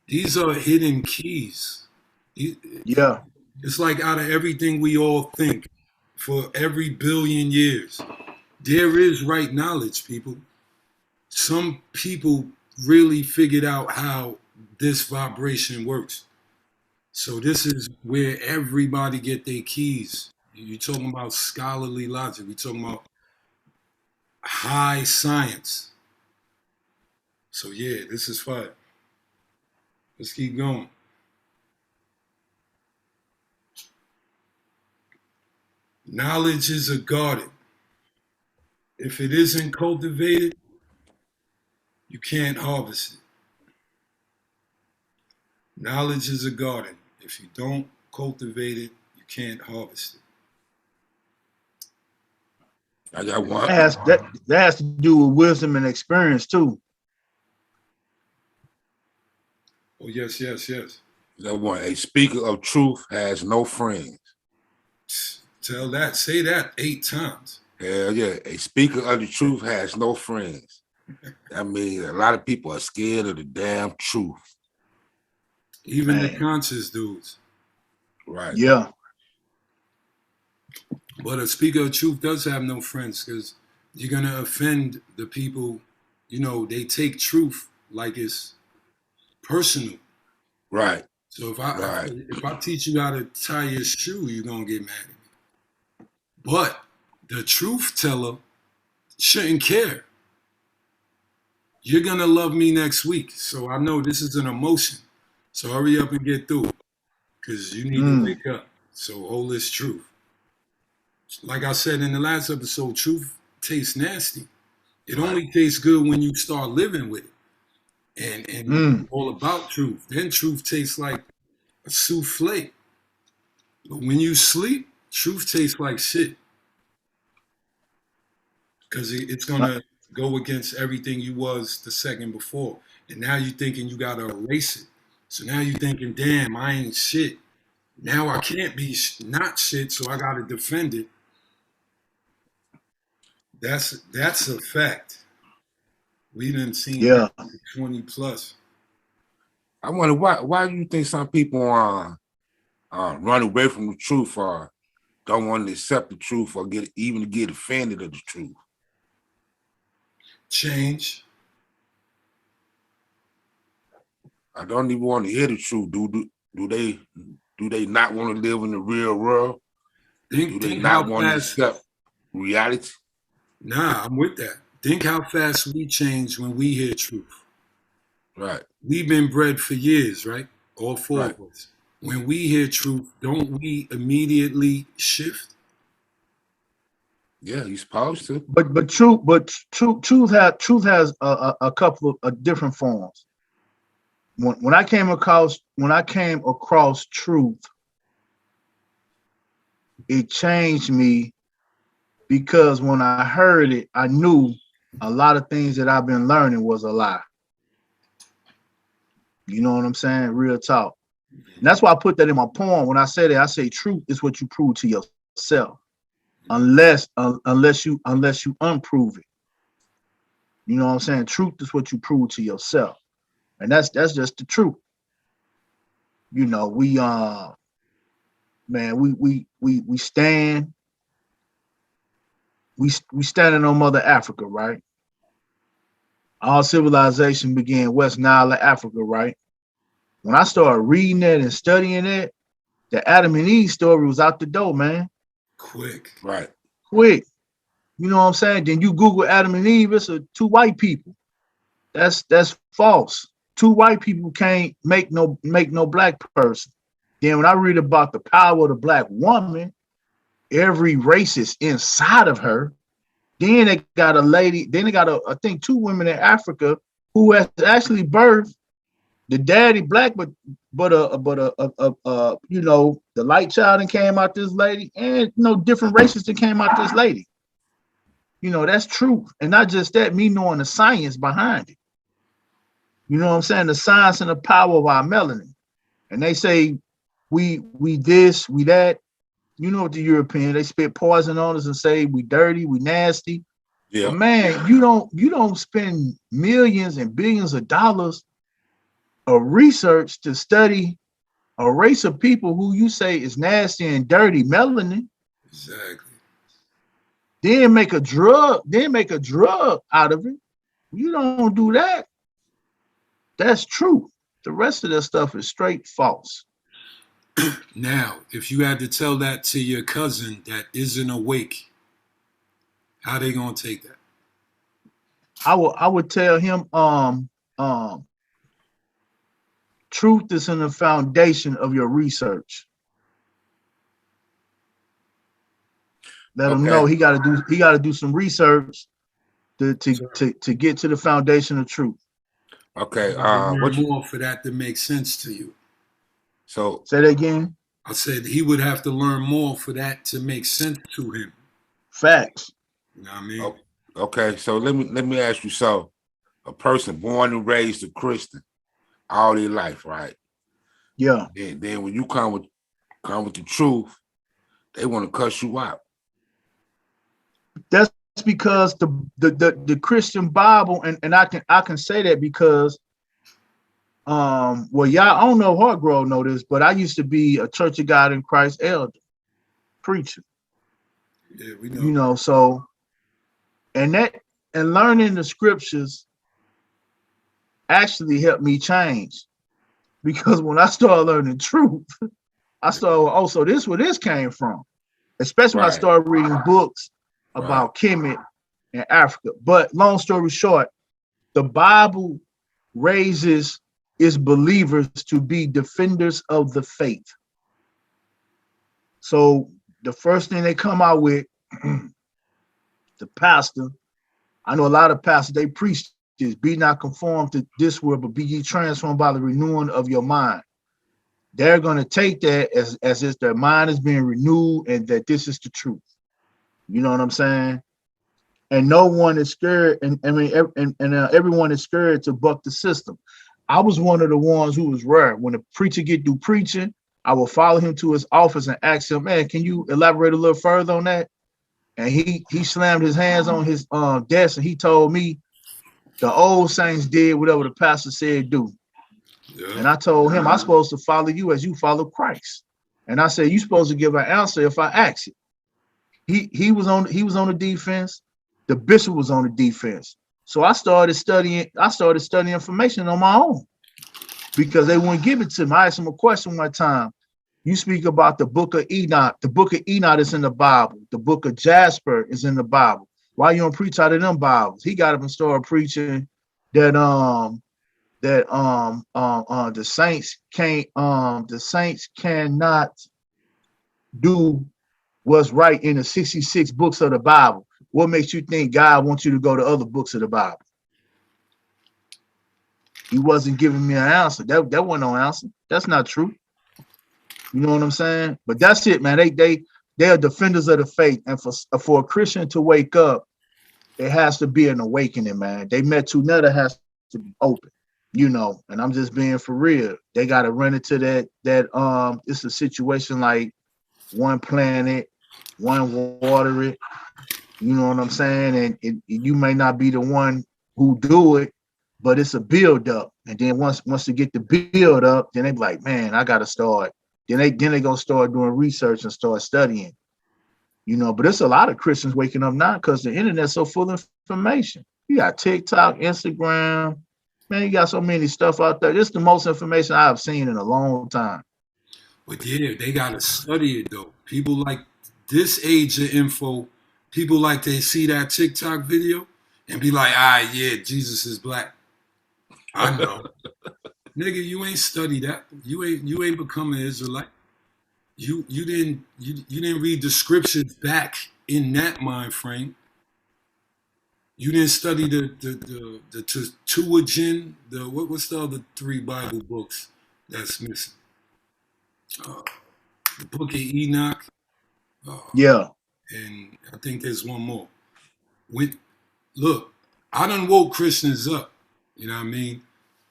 These are hidden keys. Yeah. It's like out of everything we all think for every billion years, there is right knowledge, people. Some people really figured out how this vibration works. So this is where everybody get their keys. You're talking about scholarly logic. We're talking about high science. So yeah, this is fire. Let's keep going. Knowledge is a garden. If it isn't cultivated, you can't harvest it. Knowledge is a garden. If you don't cultivate it, you can't harvest it. I got one. That has to do with wisdom and experience too. Oh, yes. That one. A speaker of truth has no friends. Say that 8 times. Hell yeah. A speaker of the truth has no friends. I mean, a lot of people are scared of the damn truth. Even the conscious dudes. Right. Yeah. But a speaker of truth does have no friends, because you're going to offend the people. They take truth like it's personal. Right. So if I teach you how to tie your shoe, you're going to get mad at me. But the truth teller shouldn't care. You're going to love me next week. So I know this is an emotion. So hurry up and get through it, because you need to wake up. So hold this truth. Like I said in the last episode, truth tastes nasty. It only tastes good when you start living with it. And all about truth. Then truth tastes like a souffle. But when you sleep, truth tastes like shit. Because it's going to go against everything you was the second before. And now you're thinking you got to erase it. So now you're thinking, damn, I ain't shit. Now I can't be not shit, so I got to defend it. That's a fact. We done seen Yeah. 20 plus. I wonder why do you think some people run away from the truth or don't want to accept the truth or even get offended of the truth? Change. I don't even want to hear the truth. Do they not want to live in the real world? Do they not want to accept reality? Nah, I'm with that. Think how fast we change when we hear truth. Right. We've been bred for years, right? All four Right. of us. When we hear truth, don't we immediately shift? Yeah, you're supposed to. But truth has a couple of different forms. When I came across truth, it changed me because when I heard it, I knew a lot of things that I've been learning was a lie. You know what I'm saying? Real talk. And that's why I put that in my poem. When I say that, I say truth is what you prove to yourself, unless you unprove it. You know what I'm saying? Truth is what you prove to yourself, and that's just the truth. You know, we stand. We standing on Mother Africa, right? All civilization began West Nile of Africa, right? When I started reading that and studying it, the Adam and Eve story was out the door, man. Quick. Right. Quick. You know what I'm saying? Then you Google Adam and Eve, it's two white people. That's false. Two white people can't make no black person. Then when I read about the power of the black woman, every race is inside of her. Then they got a lady, then they got I think two women in Africa who has actually birthed the daddy black, but you know, the light child that came out this lady, and you know, different races that came out this lady. You know, that's truth. And not just that, me knowing the science behind it. You know what I'm saying? The science and the power of our melanin. And they say we this, we that. You know what the European, they spit poison on us and say we dirty, we nasty. Yeah. But man, you don't spend millions and billions of dollars of research to study a race of people who you say is nasty and dirty, melanin. Exactly. Then make a drug out of it. You don't do that. That's true. The rest of that stuff is straight false. Now, if you had to tell that to your cousin that isn't awake, how they gonna take that? I would tell him truth is in the foundation of your research. Let him know he got to do some research to get to the foundation of truth. Okay. More for that to make sense to you. So say that again. I said he would have to learn more for that to make sense to him. Facts. You know what I mean? Okay. So let me ask you. So a person born and raised a Christian all their life, right? Yeah. Then when you come with the truth, they want to cuss you out. That's because the Christian Bible, and I can say that because well, y'all, I don't know if Hargrove know this, but I used to be a Church of God in Christ elder preacher. Yeah, we know. You know, so and learning the scriptures actually helped me change, because when I started learning truth, I started, so this where this came from, especially when I started reading books about Kemet and Africa. But long story short, the Bible raises its believers to be defenders of the faith. So the first thing they come out with, the pastor, I know a lot of pastors, they preach this: be not conformed to this world, but be ye transformed by the renewing of your mind. they're going to take that as if their mind is being renewed and that this is the truth. You know what I'm saying? And no one is scared, and I mean, everyone is scared to buck the system. I was one of the ones who was rare. When a preacher get through preaching, I will follow him to his office and ask him, "Man, can you elaborate a little further on that?" And he slammed his hands on his desk and he told me the old saints did whatever the pastor said do. Yeah. And I told him I'm supposed to follow you as you follow Christ. And I said, you're supposed to give an answer if I ask it. He was on the defense. The bishop was on the defense. So I started studying information on my own because they wouldn't give it to me. I asked him a question one time. You speak about the book of Enoch. The book of Enoch is in the Bible. The book of Jasper is in the Bible. Why you don't preach out of them Bibles? He got up and started preaching that the saints cannot do what's right in the 66 books of the Bible. What makes you think God wants you to go to other books of the Bible? He wasn't giving me an answer. That wasn't no answer. That's not true. You know what I'm saying? But that's it, man. They are defenders of the faith. And for a Christian to wake up, it has to be an awakening, man. They Metunetta has to be open, you know, and I'm just being for real. They got to run into that it's a situation like one planet, one water it. You know what I'm saying? And you may not be the one who do it, but it's a build up. And then once they get the build up, then they be like, man, I got to start. Then they gonna start doing research and start studying, you know. But it's a lot of Christians waking up now because the internet's so full of information. You got TikTok, Instagram, man. You got so many stuff out there. This is the most information I've seen in a long time. But yeah, they gotta study it though. People like this age of info. People like they see that TikTok video and be like, yeah, Jesus is black. I know. Nigga, you ain't study that. You ain't become an Israelite. You didn't read the scriptures back in that mind frame. You didn't study the Tuagin, what's the other 3 Bible books that's missing? The book of Enoch. Yeah. And I think there's one more. Look, I done woke Christians up. You know what I mean?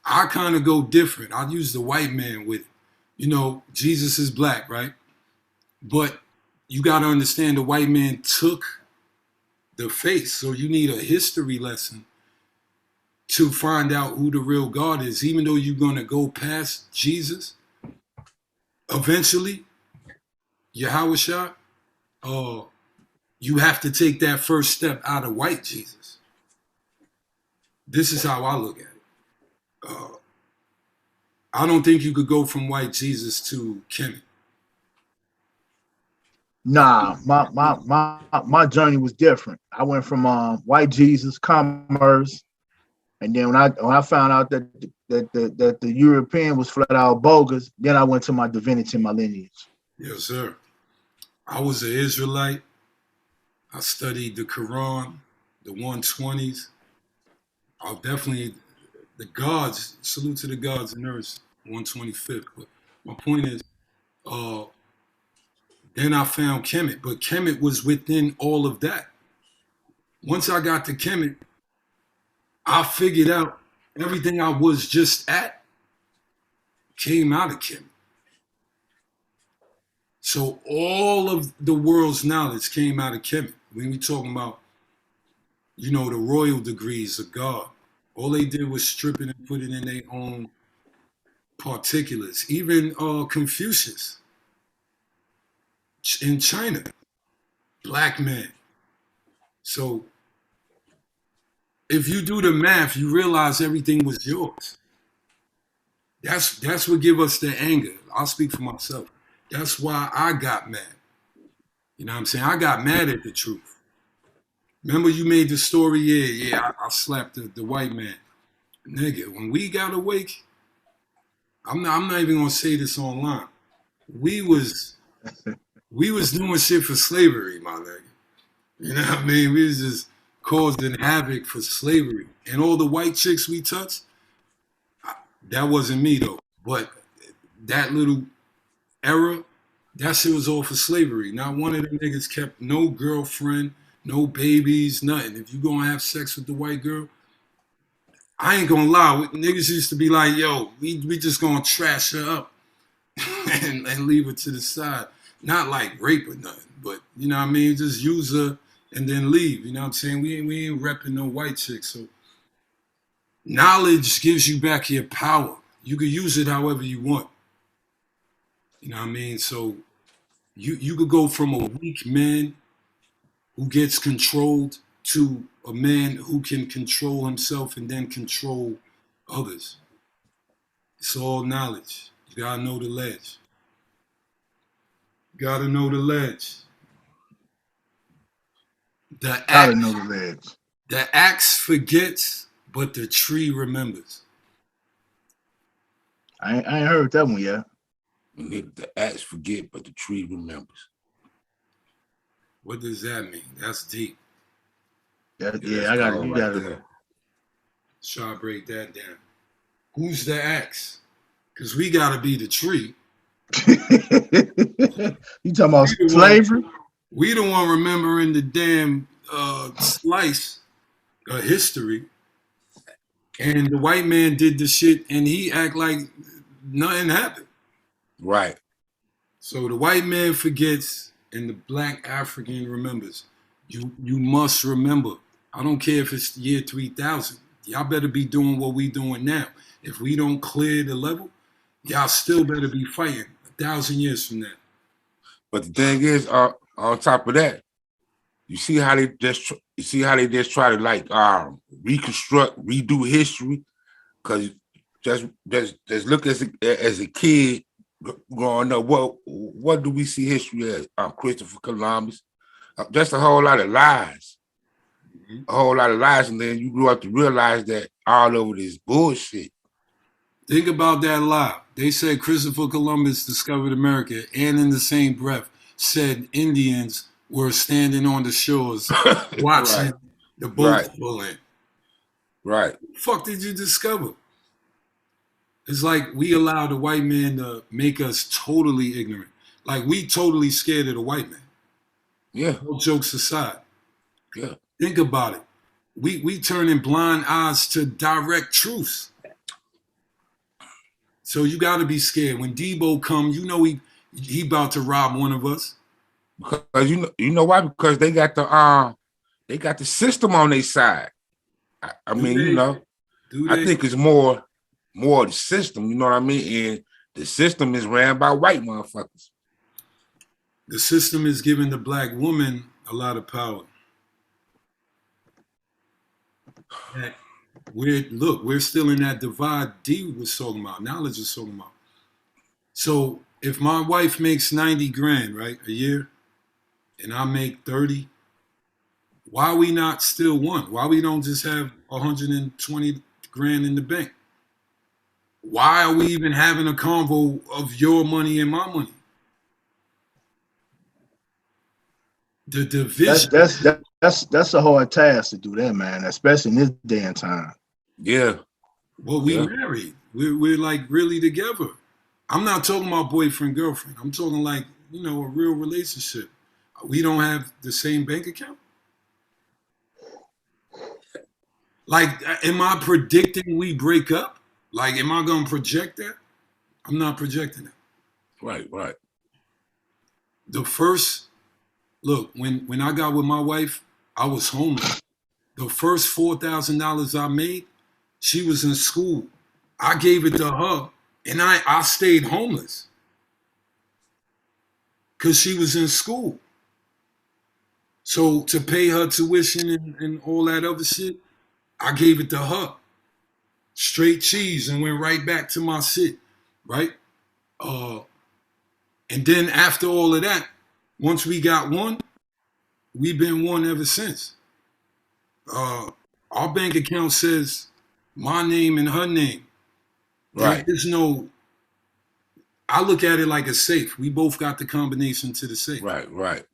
I kind of go different. I use the white man with it. You know, Jesus is black, right? But you got to understand the white man took the faith. So you need a history lesson to find out who the real God is. Even though you're going to go past Jesus, eventually, Yahweh, you have to take that first step out of white Jesus. This is how I look at it. I don't think you could go from white Jesus to Kemet. Nah, my journey was different. I went from white Jesus, commerce, and then when I found out that the European was flat out bogus, then I went to my divinity, my lineage. Yes, sir. I was an Israelite. I studied the Quran, the 120s. I'll definitely. The gods, salute to the gods and earth, 125th. But my point is, then I found Kemet, but Kemet was within all of that. Once I got to Kemet, I figured out everything I was just at came out of Kemet. So all of the world's knowledge came out of Kemet. When we talking about, you know, the royal degrees of God. All they did was strip it and put it in their own particulars. Even Confucius in China, black man. So if you do the math, you realize everything was yours. That's what give us the anger. I'll speak for myself. That's why I got mad. You know what I'm saying? I got mad at the truth. Remember you made the story, I slapped the white man. Nigga, when we got awake, I'm not even gonna say this online. We was doing shit for slavery, my nigga. You know what I mean? We was just causing havoc for slavery. And all the white chicks we touched, that wasn't me though. But that little era, that shit was all for slavery. Not one of them niggas kept no girlfriend, no babies, nothing. If you gonna have sex with the white girl, I ain't gonna lie. Niggas used to be like, yo, we just gonna trash her up and leave her to the side. Not like rape or nothing, but you know what I mean? Just use her and then leave. You know what I'm saying? We ain't repping no white chick. So knowledge gives you back your power. You can use it however you want. You know what I mean? So you could go from a weak man who gets controlled to a man who can control himself and then control others. It's all knowledge. You gotta know the ledge. You gotta know the ledge. Gotta know the ledge. The axe forgets, but the tree remembers. I ain't heard that one yet. The axe forget, but the tree remembers. What does that mean? That's deep. Yeah, I got it. You got it. Try to break that down. Who's the axe? Because we gotta be the tree. You talking about slavery? We the one remembering the damn slice of history. And the white man did the shit and he act like nothing happened. Right. So the white man forgets and the black African remembers. You must remember. I don't care if it's the year 3000. Y'all better be doing what we doing now. If we don't clear the level, y'all still better be fighting 1,000 years from now. But the thing is, on top of that, you see how they just try to like reconstruct, redo history, because just look as a kid growing up. What do we see history as? Christopher Columbus, just a whole lot of lies, a whole lot of lies, and then you grew up to realize that all over this bullshit. Think about that lie. They said Christopher Columbus discovered America, and in the same breath said Indians were standing on the shores watching the boats pull in. Right. What the fuck did you discover? It's like we allow the white man to make us totally ignorant. Like we totally scared of the white man. Yeah. No jokes aside. Yeah. Think about it. We turning blind eyes to direct truths. So you got to be scared. When Debo come, you know he about to rob one of us. Because you know why? Because they got the system on their side. I mean, you know, I think it's more the system. You know what I mean? And the system is ran by white motherfuckers. The system is giving the black woman a lot of power. We're still in that divide D was talking about, knowledge was talking about. So if my wife makes 90 grand, right, a year, and I make 30, why are we not still one? Why we don't just have 120 grand in the bank? Why are we even having a convo of your money and my money? The division. That's a hard task to do that, man, especially in this day and time. Yeah. Well, we married. We're like really together. I'm not talking about boyfriend, girlfriend. I'm talking like, you know, a real relationship. We don't have the same bank account. Like, am I predicting we break up? Like, am I going to project that? I'm not projecting it. Right. The first, look, when I got with my wife, I was homeless. The first $4,000 I made, she was in school. I gave it to her, and I stayed homeless because she was in school. So to pay her tuition and all that other shit, I gave it to her. Straight cheese and went right back to my shit, right? And then after all of that, once we got one, we've been one ever since. Our bank account says my name and her name. Right. There's no, I look at it like a safe. We both got the combination to the safe. Right.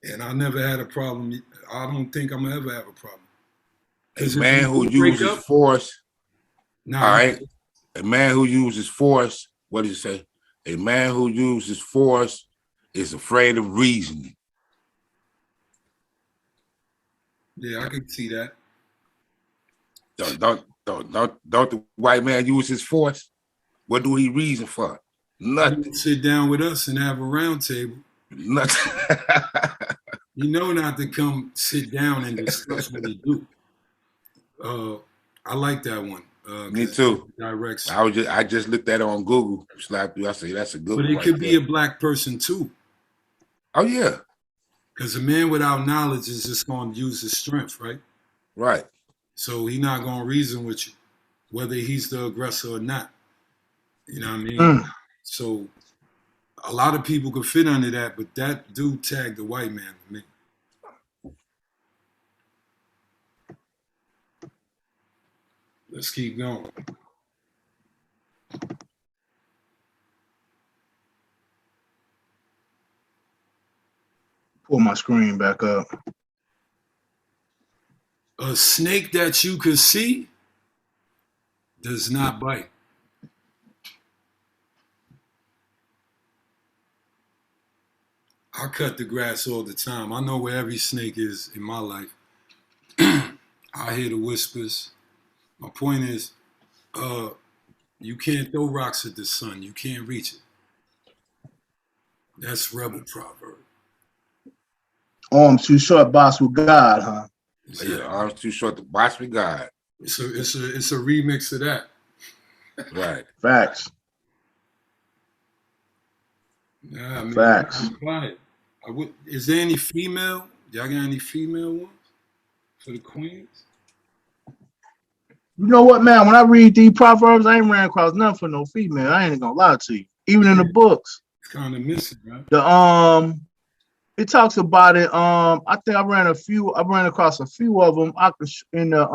And I never had a problem. I don't think I'm gonna ever have a problem. A man who uses force, all right? A man who uses force, what did you say? A man who uses force is afraid of reasoning. Yeah, I can see that. Don't the white man use his force? What do he reason for? Nothing. Sit down with us and have a round table. Nothing. You know not to come sit down and discuss what he do. I like that one. Me too. Directs. I just looked at it on Google. Slap through. I say that's a good one. But it right could be there. a black person too. Oh yeah. Because a man without knowledge is just going to use his strength, right? Right. So he's not going to reason with you, whether he's the aggressor or not. You know what I mean? So a lot of people could fit under that, but that dude tagged the white man with me. Let's keep going. Pull my screen back up. A snake that you could see does not bite. I cut the grass all the time. I know where every snake is in my life. I hear the whispers. My point is, you can't throw rocks at the sun. You can't reach it. That's rebel proverb. Arms too short, boss with God, huh? Exactly. Yeah, arms too short to box with God. It's a remix of that. Right. Facts. Yeah, I mean, Facts. I'm quiet. Is there any female? Y'all got any female ones for the queens? You know what, man? When I read these proverbs, I ain't ran across nothing for no female. I ain't gonna lie to you. Even in the books, It's kind of missing, right? it talks about it. I think I ran across a few of them. In the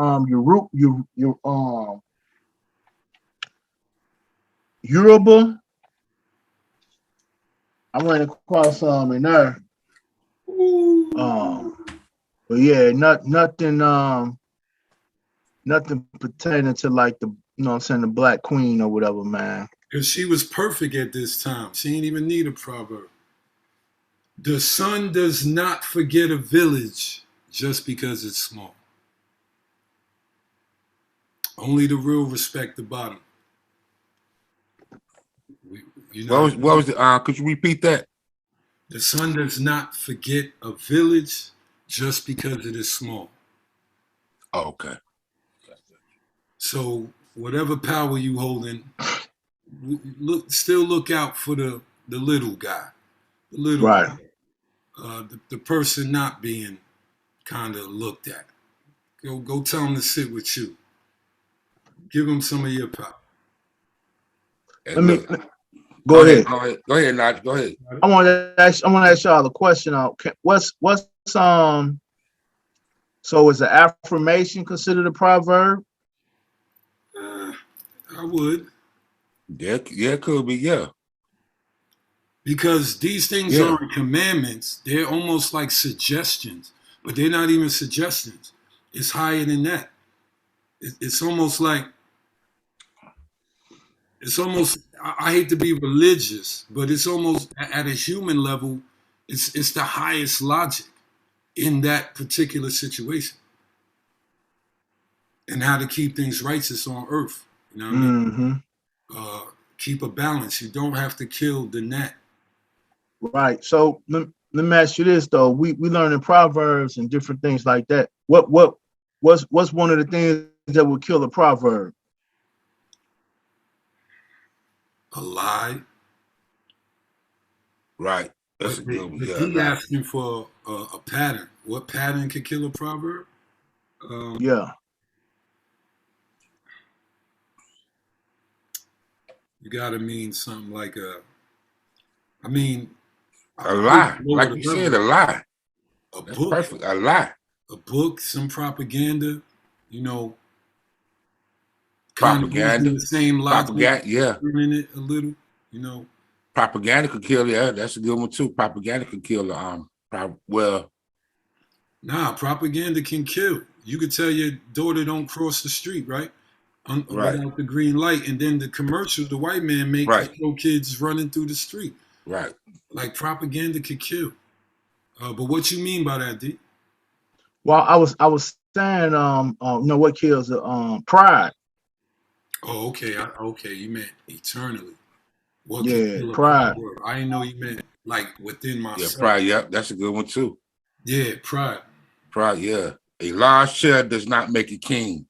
Yoruba. I ran across some in there. But yeah, nothing pertaining to like the, you know what I'm saying, the Black Queen or whatever, man. Because she was perfect at this time. She ain't even need a proverb. The sun does not forget a village just because it's small. Only the real respect the bottom. What was the could you repeat that? The sun does not forget a village just because it is small. Oh, okay. So whatever power you holding, still look out for the little guy, the little Right. the person not being kind of looked at. Go tell him to sit with you. Give him some of your power. And Let me look, go ahead. Go ahead, Naj. Go ahead. I want to ask y'all a question. So is the affirmation considered a proverb? I would. Yeah, it could be, yeah. Because these things aren't commandments. They're almost like suggestions, but they're not even suggestions. It's higher than that. It's almost like, I hate to be religious, but it's almost at a human level, it's the highest logic in that particular situation. And how to keep things righteous on earth. You know what I mean? Keep a balance. You don't have to kill the gnat. Right. So let me ask you this though. We learn in Proverbs and different things like that. What's one of the things that would kill a proverb? A lie. Right. That's a good one. But he asking for a pattern. What pattern could kill a proverb? Yeah. You gotta mean something like a lie. Like you said, a lie. That's book. Perfect. A lie. A book, some propaganda, you know. Propaganda. The same logic. Propaganda, yeah. In it a little, you know. Propaganda could kill, yeah. That's a good one too. Propaganda could kill Nah, propaganda can kill. You could tell your daughter don't cross the street, right? Right. without the green light, and then the commercial the white man make to Right. show kids running through the street. Right. Like propaganda could kill. But what you mean by that, D? Well, I was saying, what kills pride. Oh, okay. Okay, you meant eternally. What could Yeah, kill a pride. proverb? I didn't know you meant like within Yeah, myself. pride. Yep, that's a good one too. Yeah, pride. Pride. Yeah, a large share does not make a king.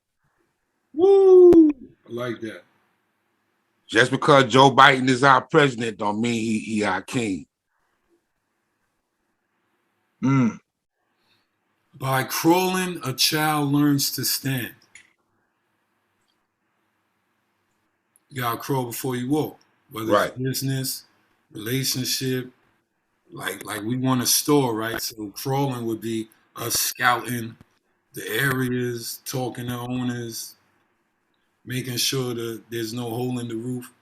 Woo! I like that. Just because Joe Biden is our president don't mean he our king. Mm. By crawling, a child learns to stand. You gotta crawl before you walk. Whether Right. it's business, relationship, like we want a store, right? So crawling would be us scouting the areas, talking to owners, making sure that there's no hole in the roof,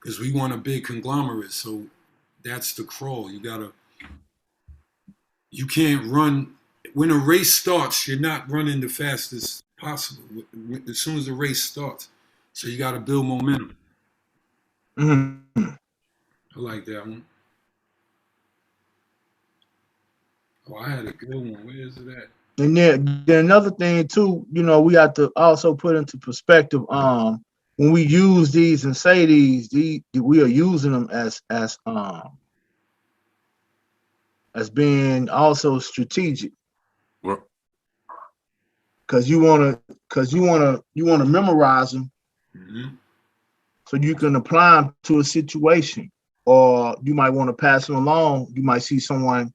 because we want a big conglomerate. So that's the crawl. You can't run. When a race starts, you're not running the fastest possible. As soon as the race starts. So you got to build momentum. Mm-hmm. I like that one. Oh, I had a good one. Where is it at? And then another thing too, we have to also put into perspective. When we use these and say these, we are using them as being also strategic. Because you wanna memorize them, Mm-hmm. so you can apply them to a situation, or you might want to pass them along. You might see someone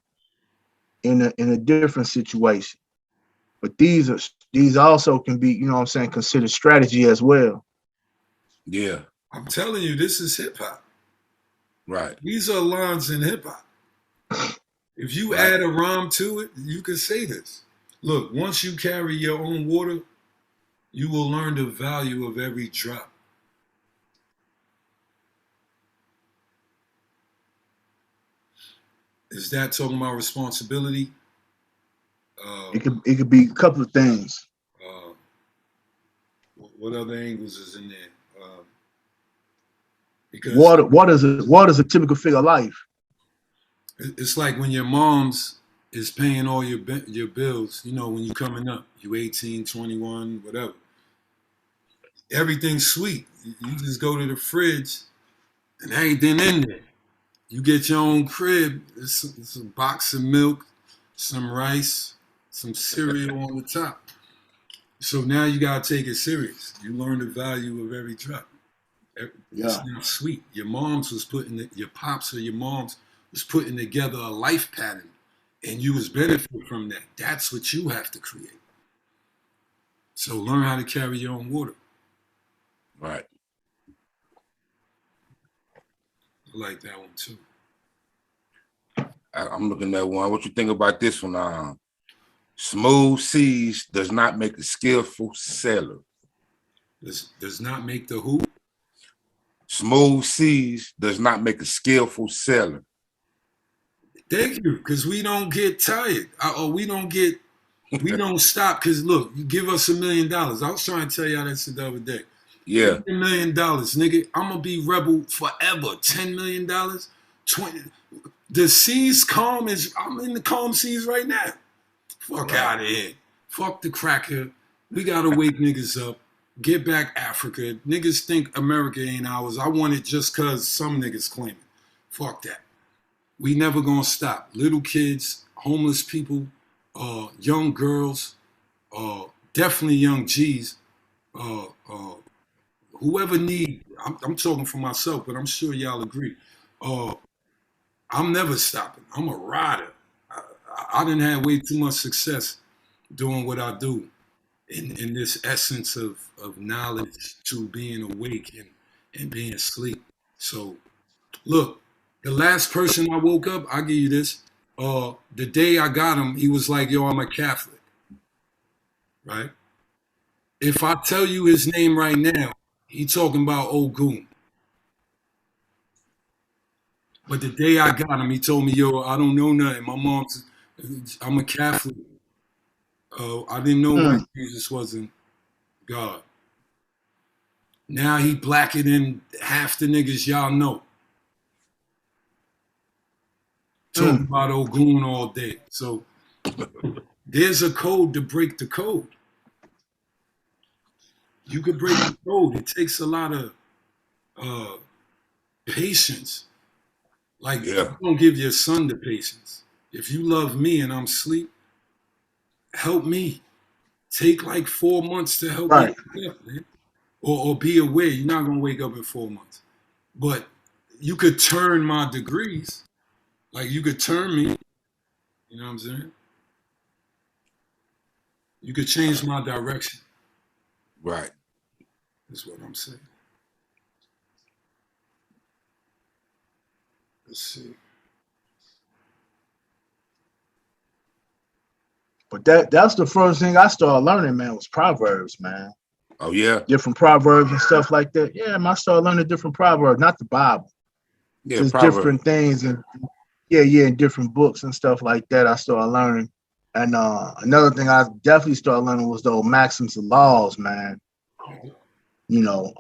in a different situation. But these also can be, considered strategy as well. Yeah. I'm telling you, this is hip hop. Right. These are lines in hip hop. If you Right. add a rhyme to it, you can say this. Look, once you carry your own water, you will learn the value of every drop. Is that talking about responsibility? It could be a couple of things. What other angles is in there? Because What is a typical figure of life? it's like when your mom's is paying all your bills, when you're coming up, you 18, 21, whatever. Everything's sweet. You just go to the fridge and everything in there. You get your own crib. It's a box of milk, some rice, some cereal on the top. So now you gotta take it serious. You learn the value of every drop. It's not sweet. Your mom's was your pops or your mom's was putting together a life pattern, and you was benefit from that. That's what you have to create. So learn how to carry your own water. Right. I like that one too. I'm looking at one. What you think about this one? Smooth seas does not make a skillful sailor. Does not make the who? Smooth seas does not make a skillful sailor. Thank you, because we don't get tired, or we don't stop. Because look, you give us $1 million. I was trying to tell y'all that shit the other day. Yeah. $1 million, nigga. I'm gonna be rebel forever. $10 million, 20. The seas calm I'm in the calm seas right now. Fuck out of here. Fuck the cracker. We gotta wake niggas up. Get back Africa. Niggas think America ain't ours. I want it just cause some niggas claim it. Fuck that. We never gonna stop. Little kids, homeless people, young girls, definitely young G's, whoever need. I'm talking for myself, but I'm sure y'all agree. I'm never stopping. I'm a rider. I didn't have way too much success doing what I do in this essence of knowledge to being awake and being asleep. So, look, the last person I woke up, I'll give you this. The day I got him, he was like, yo, I'm a Catholic. Right? If I tell you his name right now, he talking about Ogun. But the day I got him, he told me, yo, I don't know nothing. I'm a Catholic. I didn't know why Jesus wasn't God. Now he blacker than half the niggas y'all know. Talking about Ogun all day. So there's a code to break the code. You could break the code. It takes a lot of patience. Like, you don't give your son the patience. If you love me and I'm asleep, help me. Take like 4 months to help me wake up, man. Or be aware. You're not going to wake up in 4 months. But you could turn my degrees. Like, you could turn me. You know what I'm saying? You could change my direction. Right. That's what I'm saying. Let's see. But that's the first thing I started learning, man, was Proverbs, man. Oh, yeah? Different Proverbs and stuff like that. Yeah, man, I started learning different Proverbs, not the Bible. Yeah, just different things. And in different books and stuff like that, I started learning. And another thing I definitely started learning was those maxims and laws, man. You know,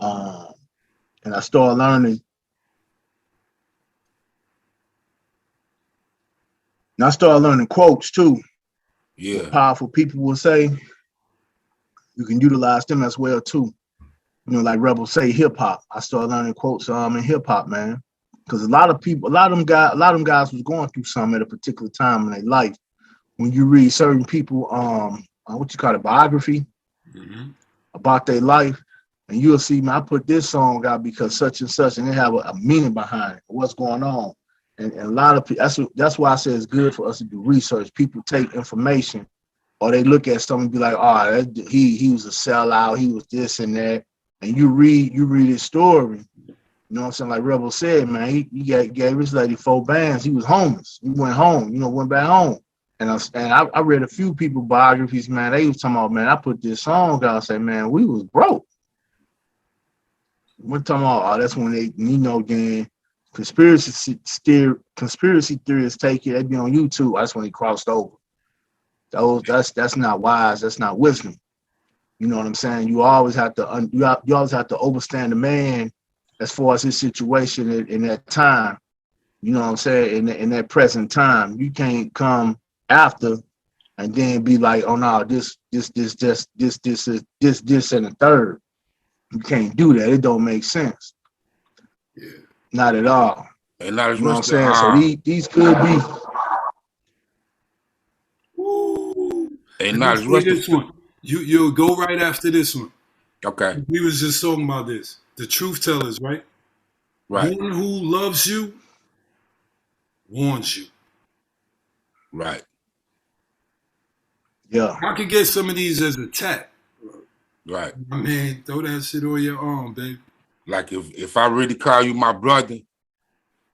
and I started learning. And I started learning quotes too. Yeah. What powerful people will say. You can utilize them as well too. You know, like rebels say hip hop. I started learning quotes in hip hop, man. Because a lot of them guys was going through something at a particular time in their life. When you read certain people, what you call it, biography about their life, and you'll see, man, I put this song out because such and such, and they have a meaning behind it, what's going on. And a lot of people, that's why I say it's good for us to do research. People take information, or they look at something and be like, oh, he was a sellout, he was this and that. And you read his story. You know what I'm saying? Like Rebel said, man, he gave this lady 4 bands. He was homeless. He went home, went back home. And I read a few people biographies, man. They was talking about, man, I put this song out. I said, man, we was broke. We're talking about, that's when they, then conspiracy theorists take it. They be on YouTube. That's when he crossed over. That's not wise. That's not wisdom. You know what I'm saying? You always have to you always have to understand the man as far as his situation in that time. You know what I'm saying? In that present time, you can't come after and then be like, oh no, this and the third. You can't do that. It don't make sense. Yeah. Not at all. And not as you know much what I'm saying? So these could be. And not as much. This one. You'll go right after this one. Okay. We was just talking about this. The truth tellers, right? Right. One who loves you warns you. Right. Yeah. I could get some of these as a tap. Right. Man, throw that shit on your arm, baby. Like if I really call you my brother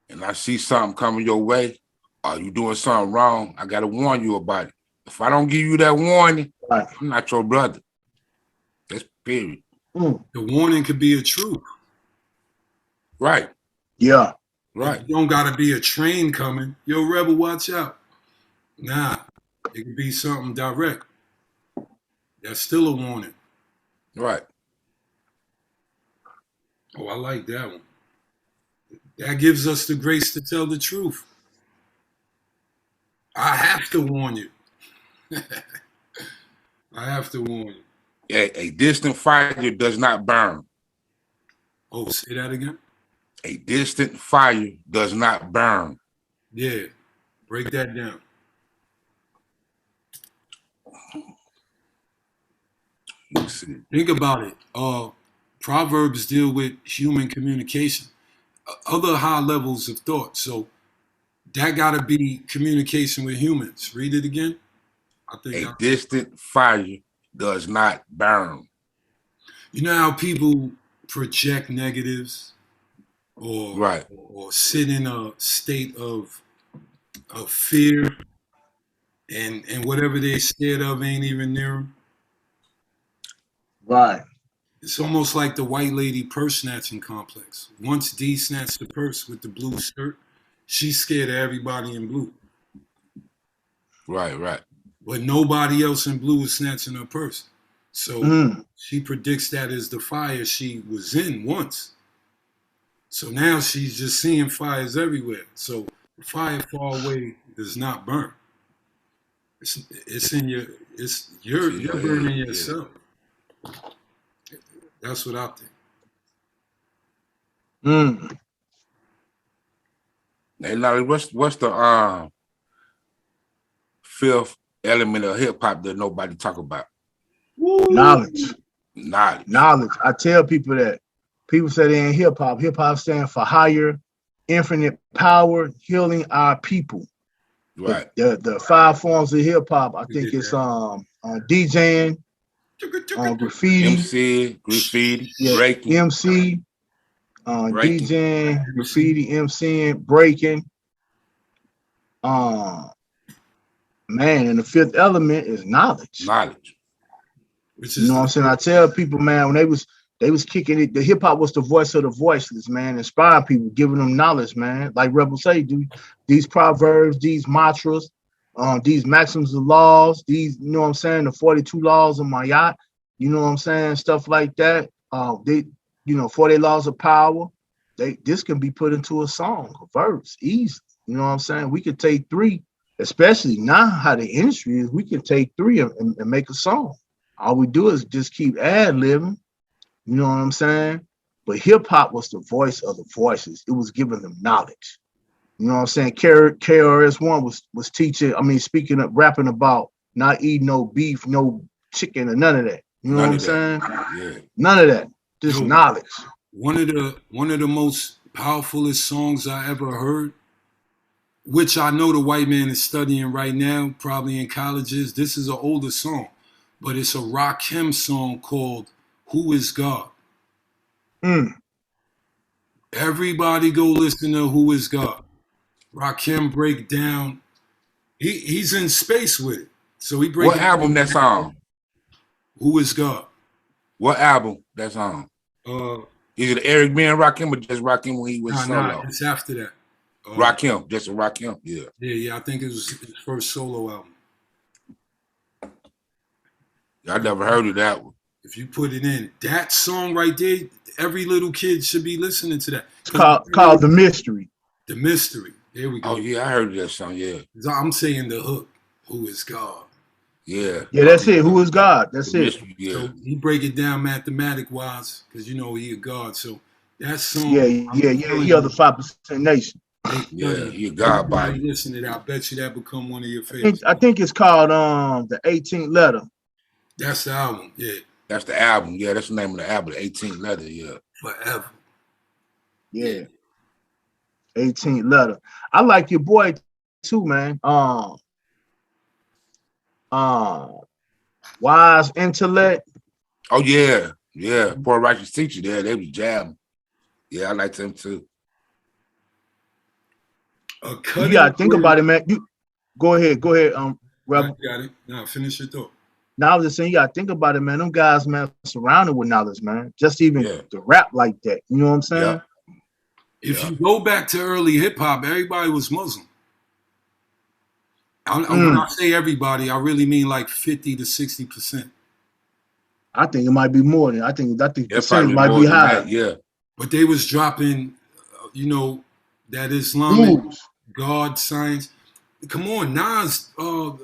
and I see something coming your way, or you doing something wrong, I gotta warn you about it. If I don't give you that warning, I'm not your brother. That's period. The warning could be a truth. Right. Yeah. Right. You don't gotta be a train coming. Yo, Rebel, watch out. Nah, it could be something direct. That's still a warning. Right. Oh, I like that one. That gives us the grace to tell the truth. I have to warn you. I have to warn you. A distant fire does not burn. Oh, say that again? A distant fire does not burn. Yeah, break that down. Let's see. Think about it. Proverbs deal with human communication, other high levels of thought. So that got to be communication with humans. Read it again. A distant fire does not burn. You know how people project negatives or sit in a state of fear and whatever they're scared of ain't even near them? Right. It's almost like the white lady purse snatching complex. Once D snatched the purse with the blue skirt, she's scared of everybody in blue. Right. But nobody else in blue is snatching her purse. So she predicts that as the fire she was in once. So now she's just seeing fires everywhere. So fire far away does not burn. It's in your, you're burning yourself. That's what I think. Hey, Larry, what's the fifth element of hip hop that nobody talk about? Knowledge. Knowledge. I tell people that. People say they ain't hip hop. Hip hop stands for higher, infinite power, healing our people. Right. The 5 forms of hip hop. I think it's DJing, graffiti, breaking, MC, DJing, graffiti, MCing, breaking. Man, and the 5th element is knowledge. Which is, you know what I'm saying? I tell people, man, when they was kicking it, the hip hop was the voice of the voiceless, man, inspiring people, giving them knowledge, man. Like Rebel say, dude, these proverbs, these mantras, these maxims of laws, these, you know what I'm saying, the 42 laws of my yacht, you know what I'm saying, stuff like that. They, 40 laws of power. This can be put into a song, a verse, easy. You know what I'm saying? We could take 3, especially now how the industry is. We can take 3 and make a song. All we do is just keep ad-libbing. You know what I'm saying? But hip hop was the voice of the voices. It was giving them knowledge. You know what I'm saying? KRS-One was teaching, speaking of, rapping about not eating no beef, no chicken, or none of that. You know what I'm saying? Yeah. None of that. Just knowledge. One of the most powerfulest songs I ever heard, which I know the white man is studying right now, probably in colleges. This is an older song, but it's a Rakim song called Who is God? Everybody go listen to Who is God. Rakim break down. He's in space with it. So he breaks. What album that's on? Who is God? What album that's on? Is it Eric B. and Rakim or just Rakim when he went solo? Nah, it's after that. Rakim, just a Rakim, yeah. Yeah, I think it was his first solo album. I never heard of that one. If you put it in, that song right there, every little kid should be listening to that. It's called The Mystery. The Mystery. There we go. Oh, yeah, I heard of that song, yeah. I'm saying the hook, Who is God? Yeah. Yeah, that's it. Who is God? That's it. Mystery, yeah. So he break it down mathematic-wise, because he a God. So that song. Yeah. He are the 5% nation. Yeah, he a God body. Listen to that. I bet you that become one of your favorites. I think it's called The 18th Letter. That's the album, yeah. That's the album, yeah. That's the name of the album, the 18th Letter, yeah. Forever. Yeah. 18th Letter. I like your boy too, man. Wise Intellect. Oh yeah. Poor Righteous Teacher there. They was jamming. Yeah, I like them too. You gotta think about it, man. You go ahead, Rebel. I got it. Now finish your thought. Now I was just saying, you gotta think about it, man. Them guys, man, surrounded with knowledge, man. Just even to rap like that. You know what I'm saying? If you go back to early hip hop, everybody was Muslim. When I say everybody, I really mean like 50 to 60%. I think it might be more than. I think the percentage might be higher. Yeah. But they was dropping, that Islamic God science. Come on, Nas. The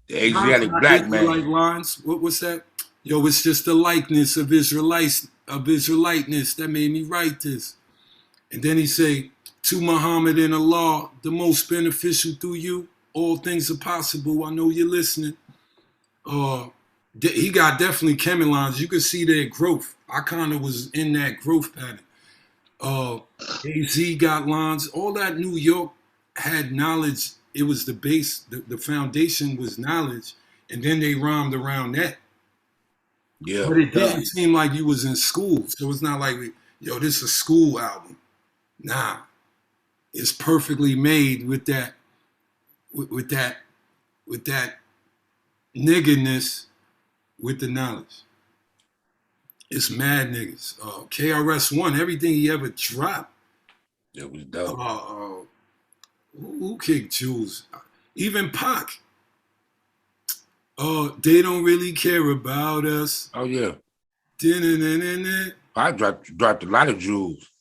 Asiatic black man. Like lines. What's that? Yo, it's just the likeness of Israeliteness that made me write this. And then he say, to Muhammad and Allah, the most beneficial through you, all things are possible. I know you're listening. He got definitely Kemet lines. You could see their growth. I kind of was in that growth pattern. AZ got lines. All that New York had knowledge. It was the base. The foundation was knowledge. And then they rhymed around that. Yeah. But it didn't seem like you was in school. So it's not like, this is a school album. Nah. It's perfectly made with that niggerness with the knowledge. It's mad niggas. KRS-One, everything he ever dropped. It was dope. Who kicked Jules? Even Pac. Oh, they don't really care about us. Oh yeah. Din-din-din-din-din. I dropped a lot of jewels.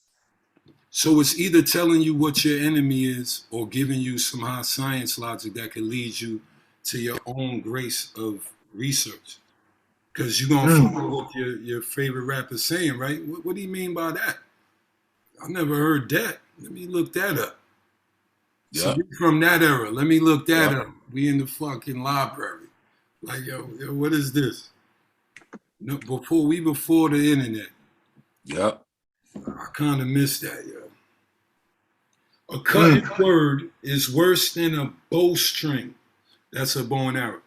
So it's either telling you what your enemy is or giving you some high science logic that can lead you to your own grace of research. Because you're going to follow what your favorite rapper's saying, right? What do you mean by that? I never heard that. Let me look that up. Yeah. So you're from that era. Let me look that up. We in the fucking library. Like, yo, what is this? No, before the internet. Yep. I kind of missed that, yo. A cutting word is worse than a bowstring. That's a bow and arrow.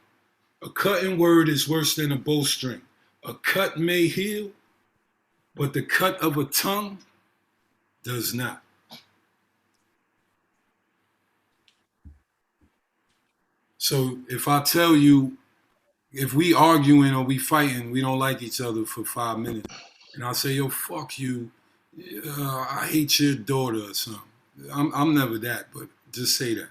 A cutting word is worse than a bowstring. A cut may heal, but the cut of a tongue does not. So if I tell you, if we arguing or we fighting, we don't like each other for 5 minutes, and I say, yo, fuck you, I hate your daughter or something. I'm never that, but just say that.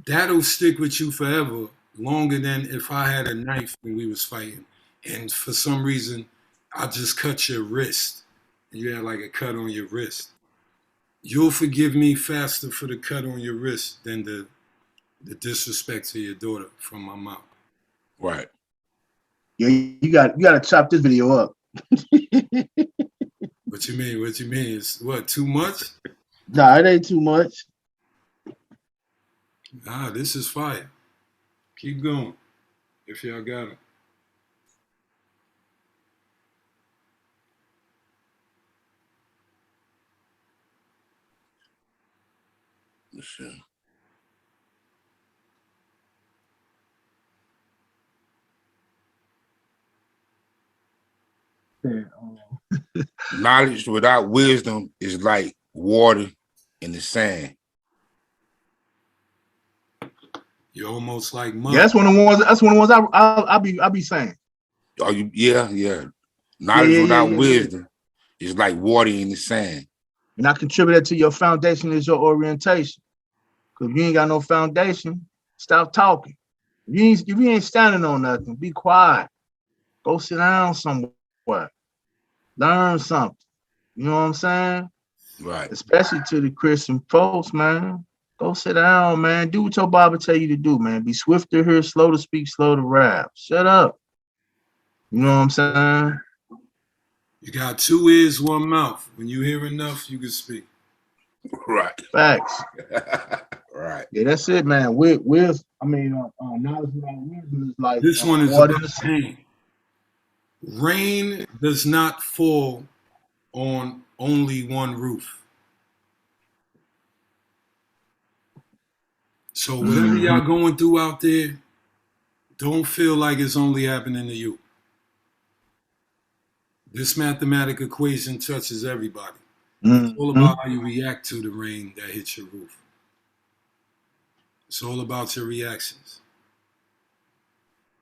That'll stick with you forever, longer than if I had a knife when we was fighting, and for some reason, I just cut your wrist, and you had like a cut on your wrist. You'll forgive me faster for the cut on your wrist than the disrespect to your daughter from my mouth. Right. Yeah, you got to chop this video up. What you mean? What you mean? It's what, too much? Nah, it ain't too much. Nah, this is fire. Keep going if y'all got it. Let's see. Knowledge without wisdom is like water in the sand. You're almost like mud. Yeah, that's one of the ones. That's one of the ones I be saying. Oh, yeah. Knowledge without wisdom is like water in the sand. And I contribute that to your foundation is your orientation. Because if you ain't got no foundation, stop talking. If you ain't standing on nothing, be quiet. Go sit down somewhere. Learn something. You know what I'm saying? Right. Especially to the Christian folks, man. Go sit down, man. Do what your Bible tell you to do, man. Be swift to hear, slow to speak, slow to rap. Shut up. You know what I'm saying? You got 2 ears, 1 mouth. When you hear enough, you can speak. Right. Facts. Right. Yeah, that's it, man. Knowledge without wisdom is like This one is water. about pain. Rain does not fall on only one roof. So whatever y'all going through out there, don't feel like it's only happening to you. This mathematical equation touches everybody. It's all about how you react to the rain that hits your roof. It's all about your reactions.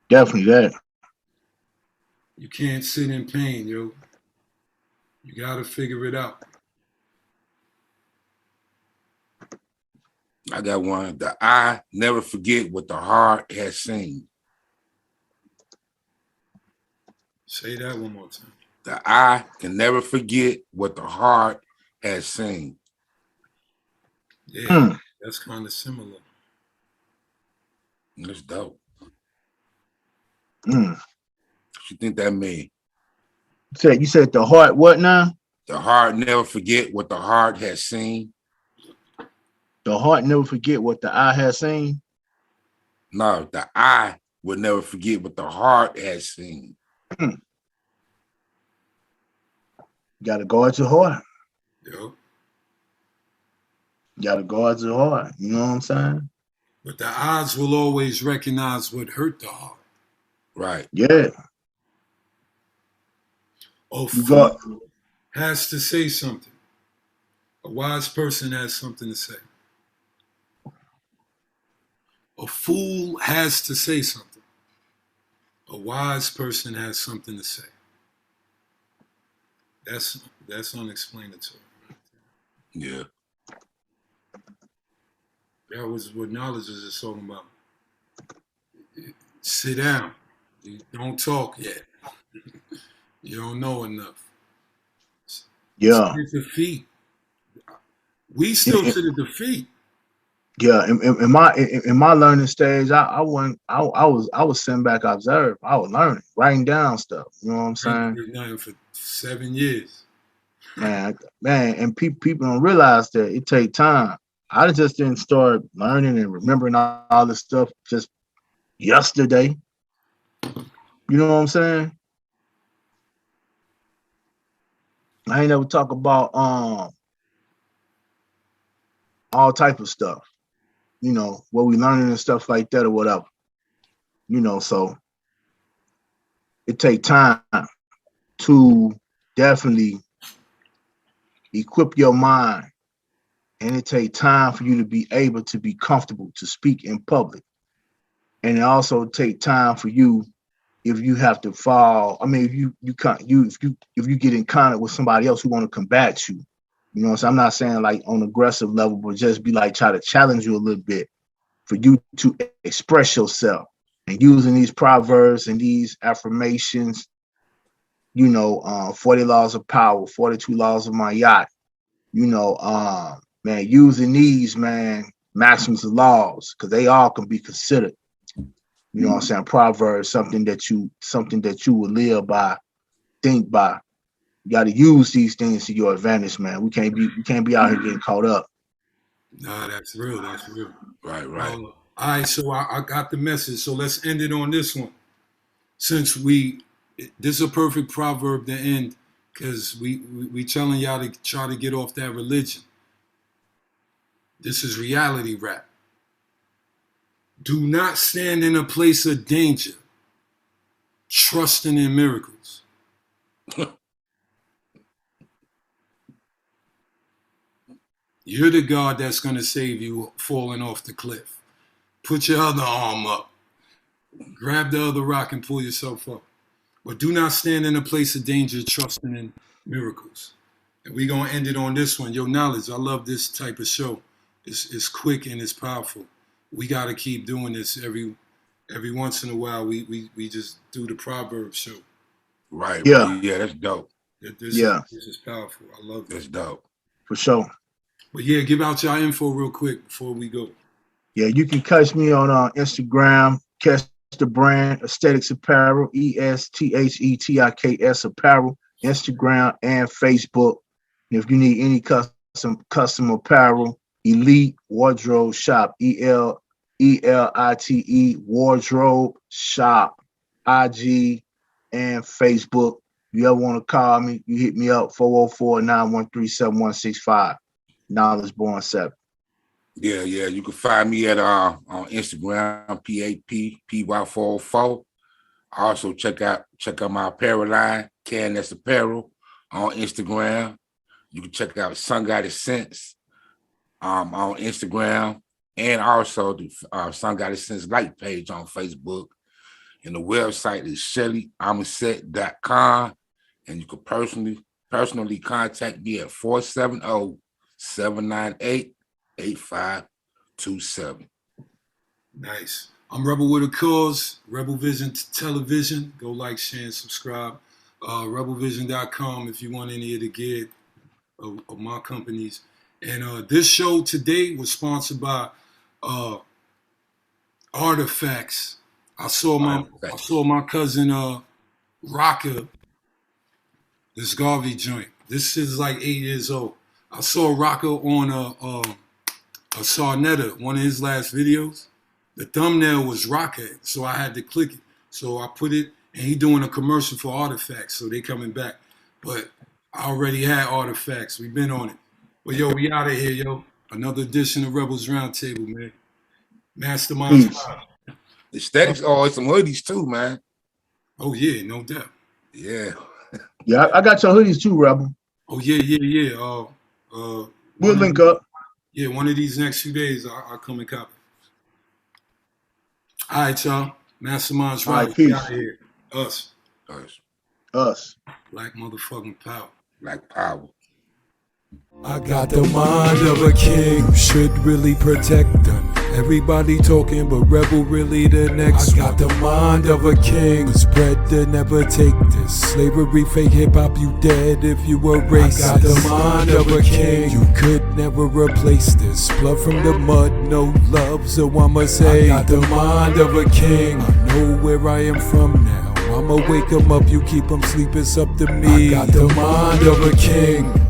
Definitely that. You can't sit in pain, yo. You got to figure it out. I got one. The eye never forget what the heart has seen. Say that one more time. The eye can never forget what the heart has seen. Yeah, that's kind of similar. That's dope. What you think that mean? You said the heart what now? The heart never forget what the heart has seen. The heart never forget what the eye has seen. No, the eye will never forget what the heart has seen. You gotta guard your heart. Yep. You gotta guard your heart. You know what I'm saying? But the eyes will always recognize what hurt the heart. Right. Yeah. A fool has to say something. A wise person has something to say. A fool has to say something. A wise person has something to say. That's unexplainable. Yeah. That was what knowledge is just talking about. Sit down. You don't talk yet. You don't know enough. Yeah. Sit at the feet. We still sit at the feet. Yeah, in my learning stage, I was sitting back observe. I was learning, writing down stuff. You know what I'm I ain't saying? did nothing for 7 years. Man, and people don't realize that it take time. I just didn't start learning and remembering all this stuff just yesterday. You know what I'm saying? I ain't never talk about all type of stuff. You know, what we learning and stuff like that or whatever. You know, so it take time to definitely equip your mind, and it take time for you to be able to be comfortable to speak in public. And it also take time for you if you have to fall. I mean, if you get in contact with somebody else who want to combat you, you know. So I'm not saying like on aggressive level, but just be like try to challenge you a little bit for you to express yourself and using these proverbs and these affirmations. You know, 40 laws of power, 42 laws of my yacht. You know, man, using these, man, maxims of laws, because they all can be considered. You know what I'm saying? Proverbs, something that you will live by, think by. You got to use these things to your advantage, man. We can't be out here getting caught up. Nah, that's real. That's real. Right. All right, so I got the message. So let's end it on this one. Since this is a perfect proverb to end, because we telling y'all to try to get off that religion. This is reality rap. Do not stand in a place of danger, trusting in miracles. You're the God that's going to save you falling off the cliff. Put your other arm up. Grab the other rock and pull yourself up. But do not stand in a place of danger, trusting in miracles. And we're going to end it on this one. Yo, Knowledge, I love this type of show. It's quick and it's powerful. We got to keep doing this every once in a while. We just do the Proverbs show. Right. Yeah. Yeah, that's dope. This is powerful. I love it. That's dope. For sure. But yeah, give out your info real quick before we go. Yeah, you can catch me on Instagram, catch the brand Aesthetics Apparel, ESTHETIKS Apparel, Instagram and Facebook. And if you need any custom apparel, Elite Wardrobe Shop, ELITE Wardrobe Shop, IG and Facebook. If you ever want to call me, you hit me up 404-913-7165. Knowledge Born 7. Yeah. You can find me at on Instagram, PAPPY404. Also check out my apparel line, KNS Apparel, on Instagram. You can check out Sun Goddess Sense on Instagram, and also the Sun Goddess Sense like page on Facebook. And the website is ShellyAmaset.com. And you can personally contact me at 470-798-8527. Nice. I'm Rebel with a Cause, Rebel Vision Television. Go like, share, and subscribe. REBALVISION.com if you want any of the gear of my companies. And this show today was sponsored by Artifacts. I saw my cousin Rocker, this Garvey joint. This is like 8 years old. I saw Rocker on a Sarnetta, one of his last videos. The thumbnail was Rocker, so I had to click it. So I put it, and he doing a commercial for Artifacts, so they coming back. But I already had Artifacts. We've been on it. But yo, we out of here, yo. Another edition of Rebels Roundtable, man. Masterminds. The aesthetics, it's some hoodies too, man. Oh yeah, no doubt. Yeah. Yeah, I got your hoodies too, Rebel. Oh yeah. We'll link up. Yeah, one of these next few days, I'll come and copy. All right, y'all. Masterminds. All right, peace. Out of here. Us. Black motherfucking power. Black power. I got the mind of a king, should really protect them Everybody talking, but rebel really the next. I got the mind of a king. Spread to never take this. Slavery, fake hip hop, you dead if you were racist. I got the mind of a king. You could never replace this. Blood from the mud, no love, so I'ma say I got the mind of a king. I know where I am from now. I'ma wake 'em up, you keep 'em sleep, it's up to me. I got the mind of a king.